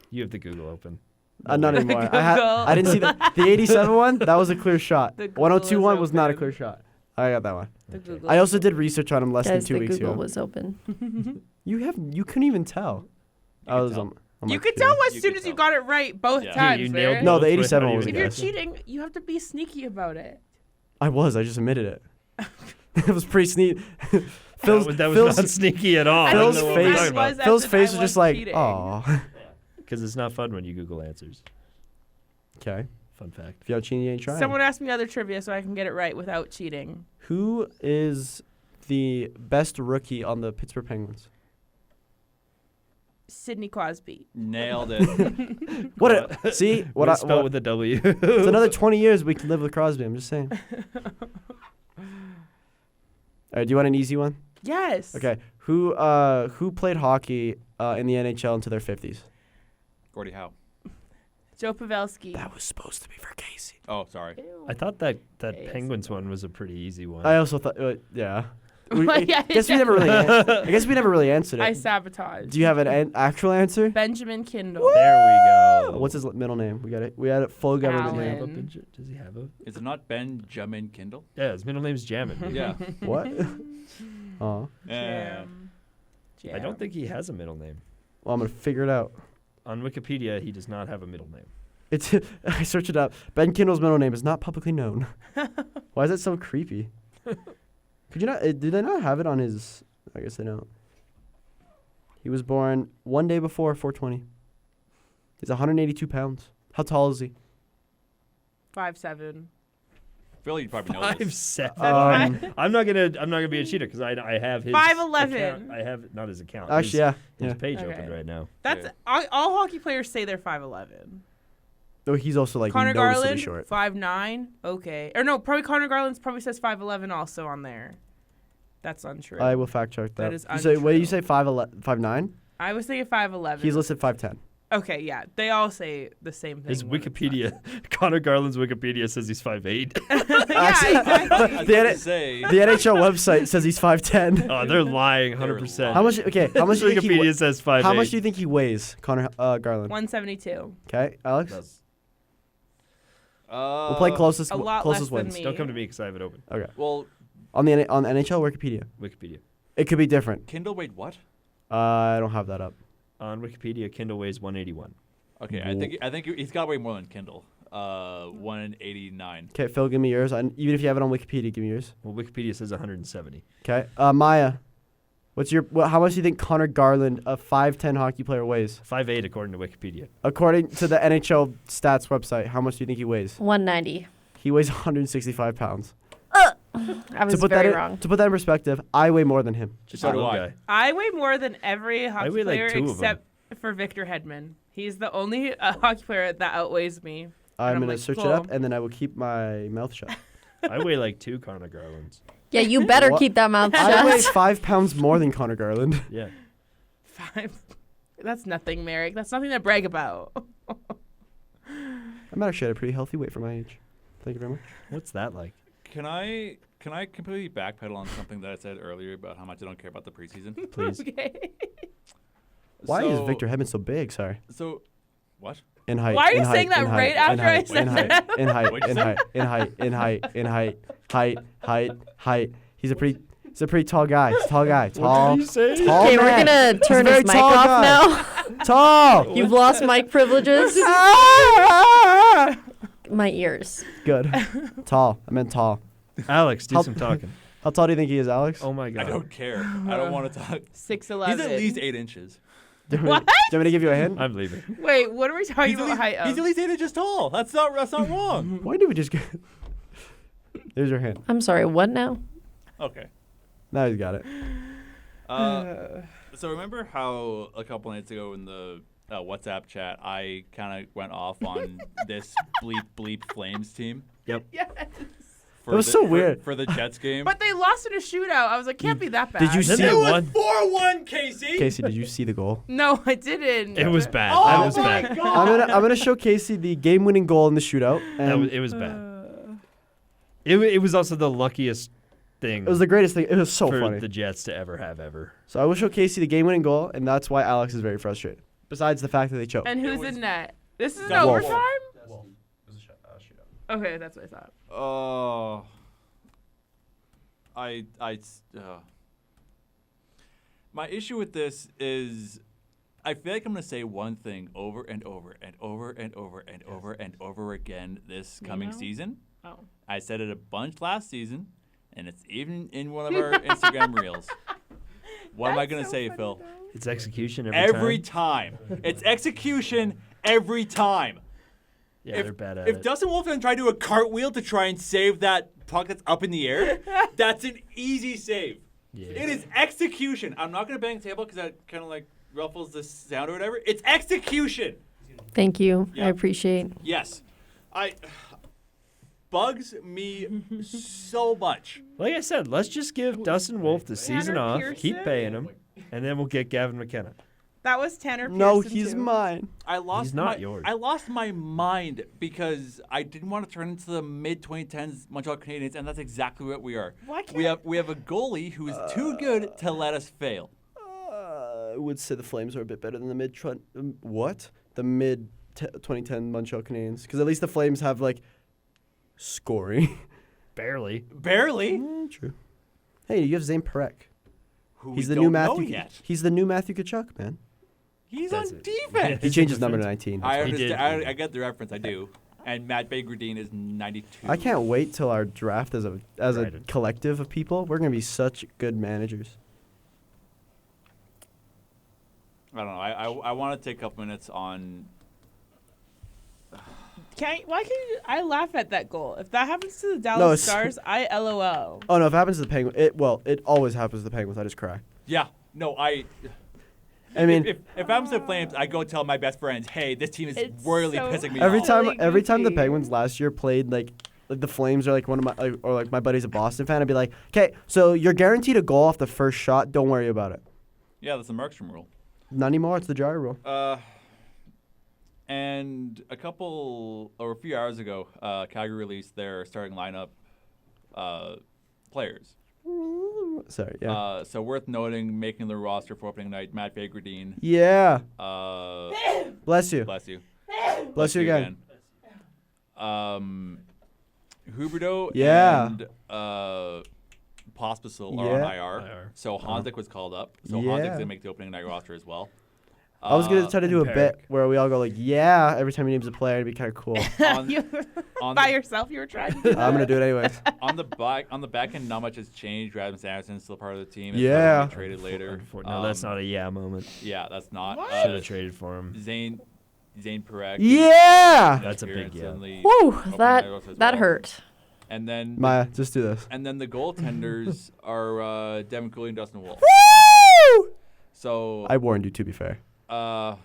You have the Google open. Not anymore. Google. I didn't see the 87 one. That was a clear shot. The Google 102 is one was not a open. clear shot. I got that one. The Google I also did research on him less Guys, than 2 the weeks Google ago. was open. You couldn't even tell. I was on my You could computer. tell as soon as you got it right both Yeah. times. you nailed Barrett. No, the both. 87 How do was you If a you're guess. cheating, you have to be sneaky about it. I just admitted it. It was pretty sneaky. That was not sneaky at all. I I don't Phil's know what we're face- talking about. Phil's at the face time was just was like, cheating. "Aw." Because it's not fun when you Google answers. Okay. Fun fact. If you're not cheating, you ain't trying. Someone asked me other trivia so I can get it right without cheating. Who is the best rookie on the Pittsburgh Penguins? Sidney Crosby. Nailed it. See what What I spelled with a W. It's another 20 years we can live with Crosby. I'm just saying. All right, do you want an easy one? Yes. Okay. Who played hockey in the NHL into their 50s? Gordie Howe. Joe Pavelski. That was supposed to be for Casey. Oh, sorry. Ew. I thought that Yes. Penguins one was a pretty easy one. I also thought, yeah. Yeah, I guess we never really. I guess we never really answered I it. sabotaged. Do you have an actual answer? Benjamin Kindle. There we go. What's his middle name? We had it full government Alan. name. Does he have a? Is it not Benjamin Kindle? Yeah, his middle name's Jammin. Yeah. What? Oh. Yeah. I don't think he has a middle name. Well, I'm gonna figure it out. On Wikipedia, he does not have a middle name. It's. I searched it up. Ben Kindle's middle name is not publicly known. Why is that so creepy? Could you not? Do they not have it on his? I guess they don't. He was born one day before 420. He's 182 pounds. How tall is he? 5'7". Phil, you probably know this. 5'7". I'm not gonna be a cheater because I have his 5'11". account. I have not his account. Actually, yeah. His page Okay. open right now. That's all hockey players say they're 5'11". Though he's also like Connor noticeably Garland, short. 5'9". Okay. Or no, probably Connor Garland's probably says 5'11" also on there. That's untrue. I will fact check that. That is You say, what did you untrue. say? 5'9"? I was thinking 5'11". He's listed 5'10". Okay, yeah. They all say the same thing. His when it's Wikipedia, Connor Garland's Wikipedia says he's 5'8". not. Yeah, exactly. The NHL website says he's 5'10". Oh, they're lying 100%. How much? Okay, how much do you think he Wikipedia says 5'8". How much do you think he weighs, Connor Garland? 172. Okay, Alex. We'll play closest. A lot closest less than wins. me. Don't come to me because I have it open. Okay. Well, On the NHL Wikipedia, Wikipedia. it could be different. Kindle weighed what? I don't have that up. On Wikipedia, Kindle weighs 181. Okay, I think he's got way more than Kindle. 189. Okay, Phil, give me yours. Even if you have it on Wikipedia, give me yours. Well, Wikipedia says 170. Okay, Maya, how much do you think Connor Garland, a 5'10" hockey player, weighs? 5'8" according to Wikipedia. According to the NHL stats website, how much do you think he weighs? 190. He weighs 165 pounds. I was very wrong. To put that in perspective, I weigh more than him. Just So a do little I. guy. I weigh more than every hockey weigh like player 2 of 'em. except for Victor Hedman. He's the only hockey player that outweighs me. I'm I'm going like, to search it cool. up, and then I will keep my mouth shut. I weigh like 2 Connor Garlands. Yeah, you better What? keep that mouth I weigh shut. 5 pounds more than Connor Garland. Yeah. 5. That's nothing, Marek. That's nothing to brag about. I'm actually at a pretty healthy weight for my age. Thank you very much. What's that like? Can I completely backpedal on something that I said earlier about how much I don't care about the preseason? Please. Okay. Why is So- Victor Hedman so big? Sorry. So, what? In height. Why are you in height, saying that in right height, after in I height, said in height, that? In height, What'd you in say? height, in height, in height, in height, height. He's a pretty. He's a pretty tall guy. He's a tall guy. Tall. did you say? Tall Okay, we're man. gonna turn He's a his very mic tall off guy. now. Tall. You've lost mic privileges. My ears. Good. Tall. I meant tall. Alex, do How- some talking. How tall do you think he is, Alex? Oh my I god. don't care. I don't want to talk. 6'11". He's at least 8 inches. Do you What? want me to give you a hint? I'm leaving. Wait, what are we talking He's at about least, height of? he's at least 8 inches tall. That's not wrong. Why did we just get... There's your hint. I'm sorry, what now? Okay. Now he's got it. So remember how a couple nights ago in the WhatsApp chat, I kind of went off on this bleep Flames team? Yep. Yes. For That was so weird. For the Jets game. But they lost in a shootout. I was like, can't be that bad. Did you Then see they it? won. 4-1, Casey. Casey, did you see the goal? No, I didn't. It was bad. Oh That was my bad. God. I'm gonna show Casey the game-winning goal in the shootout. And It was bad. It was also the luckiest thing it was the greatest thing. It was so for funny. the Jets to ever have ever. So I will show Casey the game-winning goal, and that's why Alex is very frustrated. Besides the fact that they choked. And who's in net? This is an Wolf. overtime? Okay, that's what I thought. Oh. My issue with this is I feel like I'm going to say one thing over and over and over and over and over and over again this coming season. Oh. I said it a bunch last season, and it's even in one of our Instagram reels. What am I going to say, Phil? It's execution Every time. It's execution every time. Yeah, they're bad at If it. Dustin Wolf doesn't try to do a cartwheel to try and save that puck that's up in the air, that's an easy save. Yeah. It is execution. I'm not going to bang the table because that kind of like ruffles the sound or whatever. It's execution. Thank you. Yeah. I appreciate. Yes. Bugs me so much. Like I said, let's just give Dustin Wolf the season Tanner off, Pearson? keep paying him, and then we'll get Gavin McKenna. That was Tanner Pearson. No, he's too. mine. He's not yours. I lost my mind because I didn't want to turn into the mid 2010s Montreal Canadiens, and that's exactly what we are. Why can't We have a goalie who is too good to let us fail. I would say the Flames are a bit better than the mid 2010 Montreal Canadiens, because at least the Flames have like scoring. Barely. Barely. True. Hey, you have Zane Perek. Who He's we the don't new know Matthew. yet. He's the new Matthew Tkachuk, man. He's That's on it. defense. He changed his number to 19. I He did. understand. I get the reference. I do. And Matt Bagradine is 92. I can't wait till our draft as a Right. collective of people. We're gonna be such good managers. I don't know. I want to take a couple minutes on. Why can't you? I laugh at that goal. If that happens to the No, Dallas it's- Stars, I LOL. Oh no, if it happens to the Penguins, it always happens to the Penguins. I just cry. Yeah. No. I mean, if it happens to the Flames, I go tell my best friends, "Hey, this team is It's royally so pissing me every off." time Really the goofy. Penguins last year played like the Flames are like one of my or my buddy's a Boston fan, I'd be like, okay, so you're guaranteed a goal off the first shot. Don't worry about it. Yeah, that's the Markstrom rule. Not anymore. It's the Jari rule. And a few hours ago, Calgary released their starting lineup players. Sorry. Yeah. So worth noting, making the roster for opening night, Matt Bagradine. Yeah. Bless Bless you. you. Bless you again. Huberdeau Yeah. and Pospisil are Yeah. on IR. So Honzik was called up. So Yeah. Honzik's going to make the opening night roster as well. I was gonna try to do a and bit Perek. where we all go like, yeah, every time he names a player, it'd be kind of cool. On, You- on by the- yourself, you were trying to do that. I'm gonna do it anyways. on the back end, not much has changed. Rasmus Anderson's still part of the team. It's Yeah. probably gonna get traded later. No, that's not a yeah moment. Yeah, that's not. Should have traded for him. Zane Perek. Yeah. That's a big yeah. Woo, that hurt. And then Maya, just do this. And then the goaltenders are Devin Cooley and Dustin Wolf. Woo! So I warned you. To be fair, That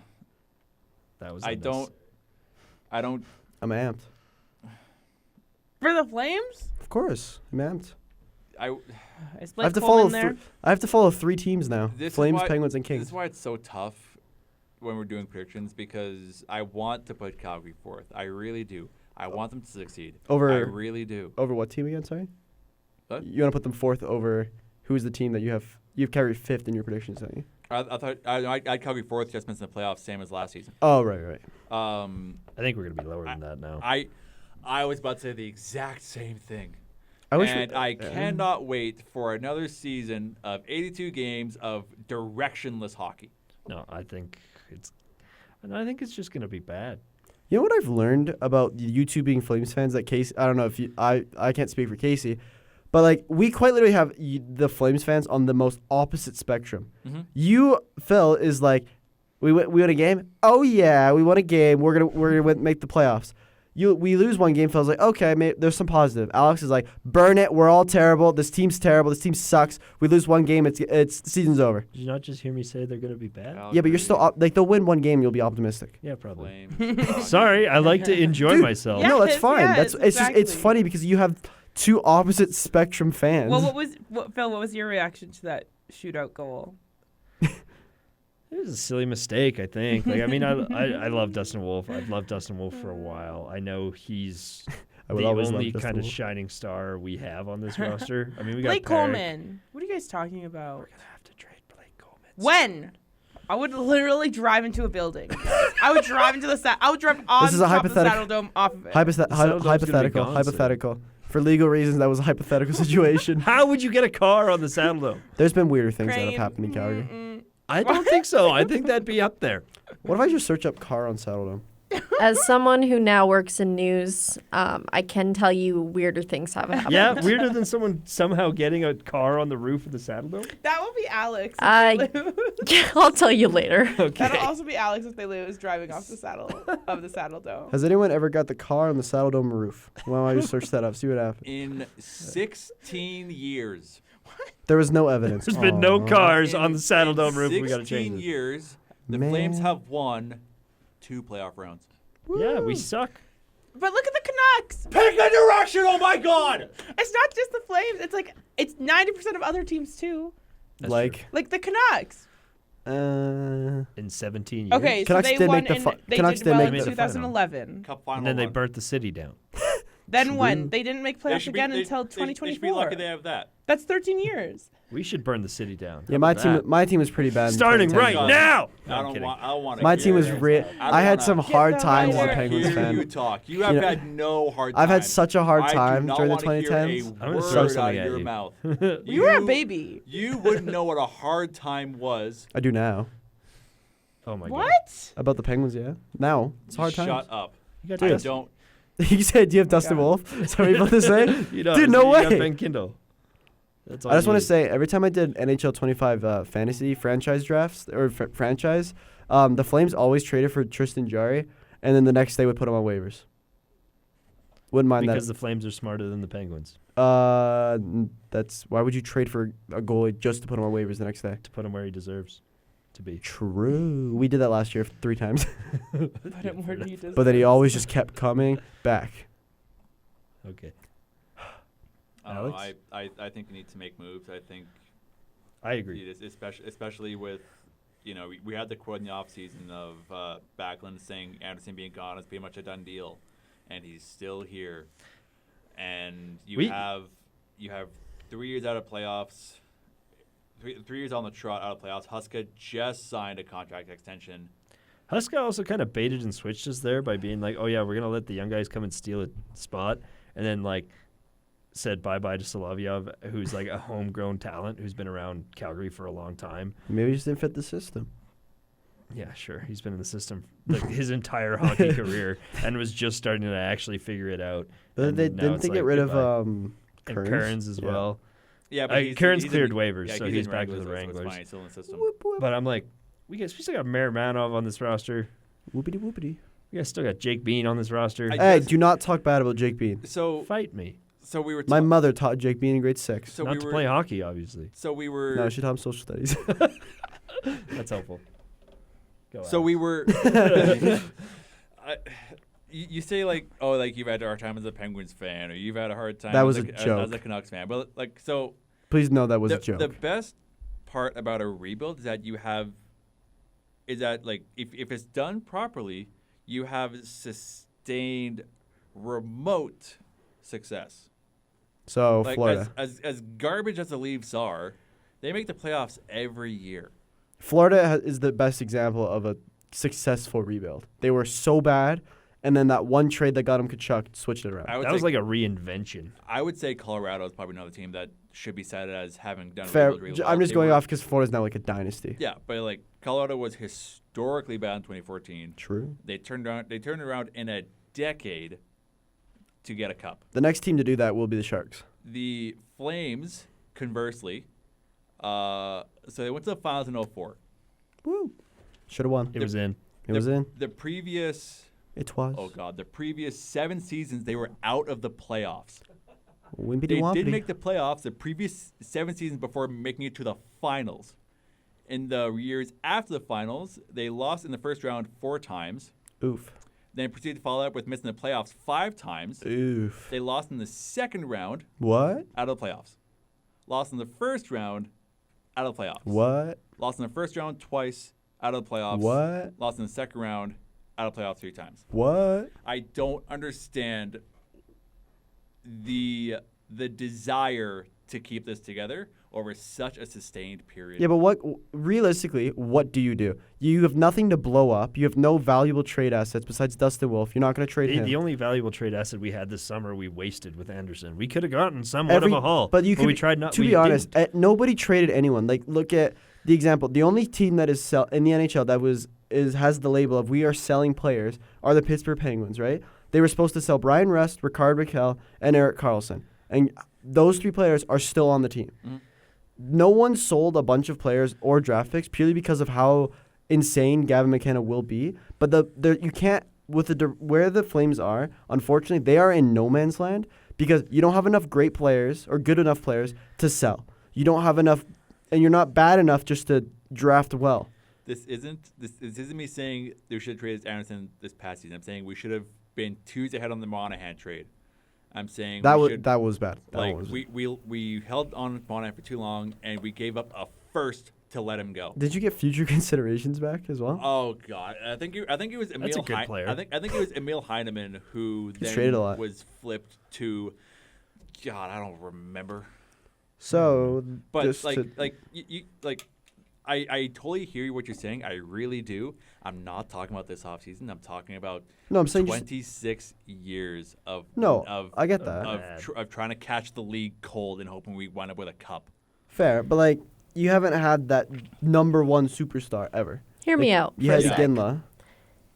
was. I don't. I'm amped. For the Flames? Of course, I'm amped. Is I Blake have to Coleman follow. there? I have to follow 3 teams now: This is Flames, why- Penguins, and This Kings. is why it's so tough when we're doing predictions because I want to put Calgary fourth. I really do. I want them to succeed. Over- I really do. Over what team again? Sorry. What? You want to put them 4th over? Who's the team that you have? You've carried 5th in your predictions, don't you? I thought I had Calgary fourth, just missing the playoffs, same as last season. Oh, right. I think we're gonna be lower than that now. I was about to say the exact same thing. I cannot wait for another season of 82 games of directionless hockey. No, I think it's just gonna be bad. You know what I've learned about you two being Flames fans? That Casey, I don't know if I can't speak for Casey, but like we quite literally have the Flames fans on the most opposite spectrum. Mm-hmm. You, Phil, is like, we win a game. Oh yeah, we won a game. We're gonna make the playoffs. We lose one game. Phil's like, okay, there's some positive. Alex is like, burn it. We're all terrible. This team's terrible. This team sucks. We lose one game. It's season's over. Did you not just hear me say they're gonna be bad? Yeah, but you're still like they'll win one game. You'll be optimistic. Yeah, probably. Sorry, I like to enjoy myself. No, that's fine. Yes, It's funny because you have two opposite spectrum fans. Well, Phil? What was your reaction to that shootout goal? It was a silly mistake, I think. Like, I mean, I love Dustin Wolf. I've loved Dustin Wolf for a while. I know he's the only kind of shining star we have on this roster. I mean, we got Blake Marek. Coleman. What are you guys talking about? We're gonna have to trade Blake Coleman. When? I would literally drive into a building. I would drive into the I would drive on This is a top of the hypothetical- Saddle Dome off of it. Hypothetical. Hypothetical. For legal reasons, that was a hypothetical situation. How would you get a car on the Saddle Dome? There's been weirder things that Crane. have happened in Calgary. I don't think so. I think that'd be up there. What if I just search up car on Saddle Dome? As someone who now works in news, I can tell you weirder things have happened. Yeah, weirder than someone somehow getting a car on the roof of the Saddle Dome? That would be Alex. If they lose. I'll tell you later. Okay. That'll also be Alex if they lose driving off the Saddle Dome. Has anyone ever got the car on the Saddle Dome roof? Well, I just search that up, see what happens. In 16 years. There was no evidence. There's been no cars In- on the Saddle Dome in roof. We got to 16 change this. years, the Man. Flames have won 2 playoff rounds. Yeah, we suck. But look at the Canucks. Pick a direction, oh my God! It's not just the Flames. It's like it's 90% of other teams too. That's Like, Like the Canucks. In 17 years. Okay, so Canucks they did won make the in fi- they Canucks did did well make in the final. 2011. Cup final And then they run. burnt the city down. Then when they didn't make They playoffs should be- again they- until they 2024. should be lucky they have that. That's 13 years. We should burn the city down. yeah, How my about team. that? My team was pretty bad. in Starting 2010. right now. No, I I'm don't kidding. want. I don't want. My team was I had some hard Get the times as a lighter. Penguins Hear fan. you talk. You have You know, had no hard time. I've had such a hard I do time not during the wanna hear 2010s. a I'm gonna word throw out something of at your you. mouth. You were a baby. You wouldn't know what a hard time was. I do now. Oh my god. What? About the Penguins, yeah. Now it's hard times. Shut up. You got I Dustin. don't. You said, "Do you have Dustin Wolf?" Is that what you're about to say? You know, Dude, no you got way. Ben Kindle. That's all I just you want to need. say, every time I did NHL 25 fantasy franchise drafts or franchise, the Flames always traded for Tristan Jarry, and then the next day would put him on waivers. Wouldn't mind because the Flames are smarter than the Penguins that. That's why would you trade for a goalie just to put him on waivers the next day? to put him where he deserves to be. True. We did that last year 3 times, But where do you but then he always just kept coming back. Okay. I don't know. Alex? I think we need to make moves. I think I agree. it is, especially with, we had the quote in the offseason of Backlund saying Anderson being gone is pretty much a done deal, and he's still here. And you have 3 years out of playoffs, 3 years on the trot out of playoffs. Huska just signed a contract extension. Huska also kind of baited and switched us there by being like, "Oh yeah, we're gonna let the young guys come and steal a spot," and then like said bye-bye to Solovyov, who's like a homegrown talent who's been around Calgary for a long time. Maybe he just didn't fit the system. Yeah, sure. He's been in the system like his entire hockey career and was just starting to actually figure it out. But And they now didn't it's they like, get rid of goodbye. And Kearns as Yeah. well. Yeah, but Kearns he's cleared in, waivers, yeah, so in he's back with the so it's Wranglers. fine, he's still in the system. But I'm like, we still got Maramanov on this roster. Whoopity whoopity. We still got Jake Bean on this roster. Hey, do not talk bad about Jake Bean. So Fight me. So we were. My mother taught Jake Bean in grade 6. So Not we to were, play hockey, obviously. So we were. No, she taught him social studies. That's helpful. Go So Alex. we were. You say like, oh, like you've had a hard time as a Penguins fan, or you've had a hard time That was as a joke. as a Canucks fan. But like, so Please know that was a joke. the best part about a rebuild is that like if it's done properly, you have sustained remote success. So Like Florida. as garbage as the Leafs are, they make the playoffs every year. Florida is the best example of a successful rebuild. They were so bad, and then that one trade that got him Kachuk switched it around. That was like a reinvention. I would say Colorado is probably another team that should be cited as having done Fair. really, really well. I'm just They going were- off because Florida's now like a dynasty. Yeah, but like Colorado was historically bad in 2014. True. They turned around in a decade to get a cup. The next team to do that will be the Sharks. The Flames, conversely, so they went to the finals in 2004. Woo. Should have won. It was in. It was in. The previous, It was. oh god, the previous 7 seasons they were out of the playoffs. Wimpity They wompity. did make the playoffs the previous 7 seasons before making it to the finals. In the years after the finals, they lost in the first round 4 times. Oof. Then proceeded to follow up with missing the playoffs 5 times. Oof. They lost in the second round What? out of the playoffs. Lost in the first round out of the playoffs. What? Lost in the first round twice out of the playoffs. What? Lost in the second round out of the playoffs 3 times. What? I don't understand the desire to keep this together over such a sustained period. Yeah, but realistically, what do? You have nothing to blow up. You have no valuable trade assets besides Dustin Wolf. You're not going to trade him. The only valuable trade asset we had this summer we wasted with Anderson. We could have gotten somewhat of a haul, but we tried not. To be honest, nobody traded anyone. Like, look at the example. The only team that is in the NHL that has the label of we are selling players are the Pittsburgh Penguins, right? They were supposed to sell Brian Rust, Rickard Rakell, and Erik Karlsson, and those 3 players are still on the team. Mm-hmm. No one sold a bunch of players or draft picks purely because of how insane Gavin McKenna will be. But you can't with where the Flames are. Unfortunately, they are in no man's land because you don't have enough great players or good enough players to sell. You don't have enough, and you're not bad enough just to draft well. This isn't me saying they should have traded Anderson this past season. I'm saying we should have been 2 years ahead on the Monahan trade. I'm saying that was bad. We held on Monahan for too long, and we gave up a first to let him go. Did you get future considerations back as well? Oh God, I think it was Emil. That's a good player. I think it was Emil Heineman who then traded a lot. was flipped to. God, I don't remember. So, but just I totally hear what you're saying. I really do. I'm not talking about this offseason. I'm talking about I'm saying 26 years of I get that. of trying to catch the league cold and hoping we wind up with a cup. Fair, but you haven't had that number 1 superstar ever. Hear me out. You had Ginla.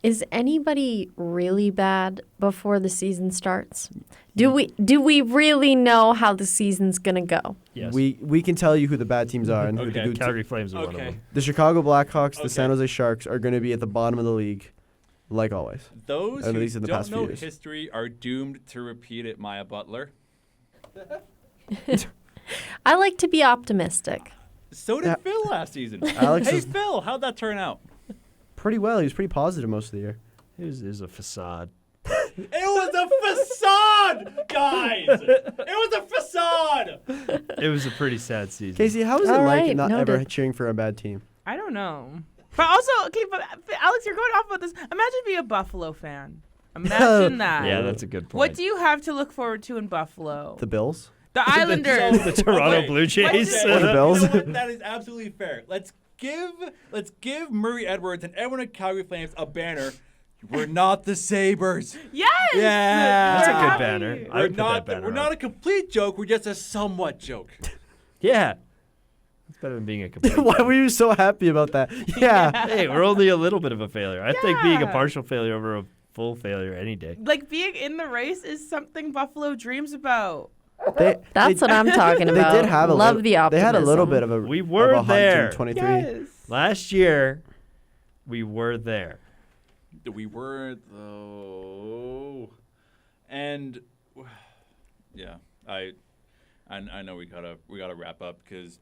Is anybody really bad before the season starts? Do we really know how the season's gonna go? Yes. We can tell you who the bad teams are and who the good Calgary Flames are one of them. The Chicago Blackhawks, the San Jose Sharks are going to be at the bottom of the league, like always. Those at who least in the don't past know few years. history are doomed to repeat it, Maya Butler. I like to be optimistic. So did Phil last season. Alex hey, is- Phil, how'd that turn out? Pretty well. He was pretty positive most of the year. It was a facade. It was a facade, guys! It was a facade! It was a pretty sad season. Casey, how is it All like right, not noted. ever cheering for a bad team? I don't know. But also, okay, but Alex, you're going off about this. Imagine being a Buffalo fan. Imagine that. Yeah, that's a good point. What do you have to look forward to in Buffalo? The Bills? The Islanders. The Toronto Okay, Blue Jays. okay, Or the Bills? You know what? That is absolutely fair. Let's give Murray Edwards and everyone at Calgary Flames a banner. We're not the Sabres. Yes. Yeah. That's a We're good happy. banner. I We're would put not that banner we're up. not a complete joke. We're just a somewhat joke. Yeah. It's better than being a complete. Why were you so happy about that? Yeah. Hey, we're only a little bit of a failure. I think being a Yeah. partial failure over a full failure any day. Like being in the race is something Buffalo dreams about. That's what I'm talking They about. did have a Love little, the optimism. They had a little bit of a We were of a hunt there. in 23. Yes. Last year, we were there. We were though, and yeah, I know we gotta wrap up because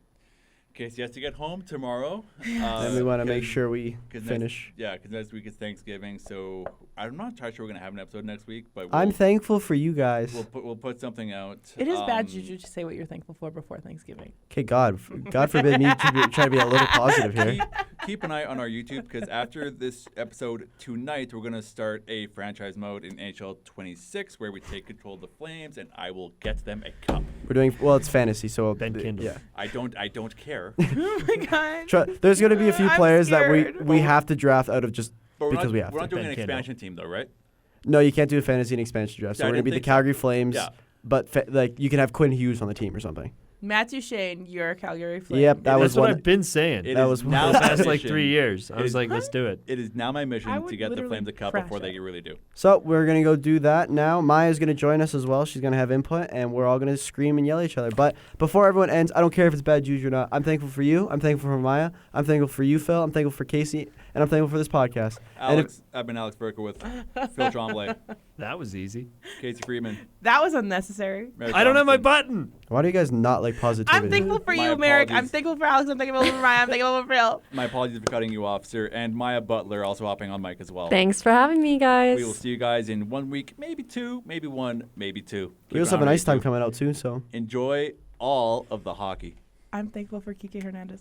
Casey has to get home tomorrow. And we want to make sure we 'cause finish. because next week is Thanksgiving, so I'm not entirely sure we're gonna have an episode next week, but I'm thankful for you guys. we'll put something out. It is bad juju to say what you're thankful for before Thanksgiving. Okay, God forbid me to try to be a little positive here. Keep an eye on our YouTube because after this episode tonight, we're gonna start a franchise mode in NHL 26 where we take control of the Flames, and I will get them a cup. We're doing it's fantasy, so Ben Kindle. yeah. I don't care. Oh my god. There's gonna be a few I'm players that scared. we have to draft out of just But because we have we're to. not doing Ben an Kindle. expansion team though, right? No, you can't do a fantasy and expansion draft. So Yeah, I we're gonna didn't be the think so. Calgary Flames. Yeah. But like you can have Quinn Hughes on the team or something. Matthew Shane, you're a Calgary Flame. Yep, that was That's what one. I've been saying. It That is was now the my past like mission- 3 years. I it was is- like, let's do it. It is now my I mission would to get the literally Flames a cup crash before it. they really do. So we're gonna go do that now. Maya's gonna join us as well. She's gonna have input, and we're all gonna scream and yell at each other. But before everyone ends, I don't care if it's bad juju or not. I'm thankful for you. I'm thankful for Maya. I'm thankful for you, Phil. I'm thankful for Casey, and I'm thankful for this podcast. And if- I've been Alex Burker with Phil Tremblay, That was easy. Casey Freeman. That was unnecessary. Merrick I don't have my Thompson. button. why do you guys not like positivity? I'm thankful for My you, Marek. I'm apologies. thankful for Alex. I'm thankful for Ryan. I'm thankful for Phil. My apologies for cutting you off, sir. And Maya Butler also hopping on mic as well. Thanks for having me, guys. We will see you guys in 1 week, maybe 2, maybe 1, maybe 2. We also have an ice time coming out too. So Enjoy all of the hockey. I'm thankful for Kike Hernandez.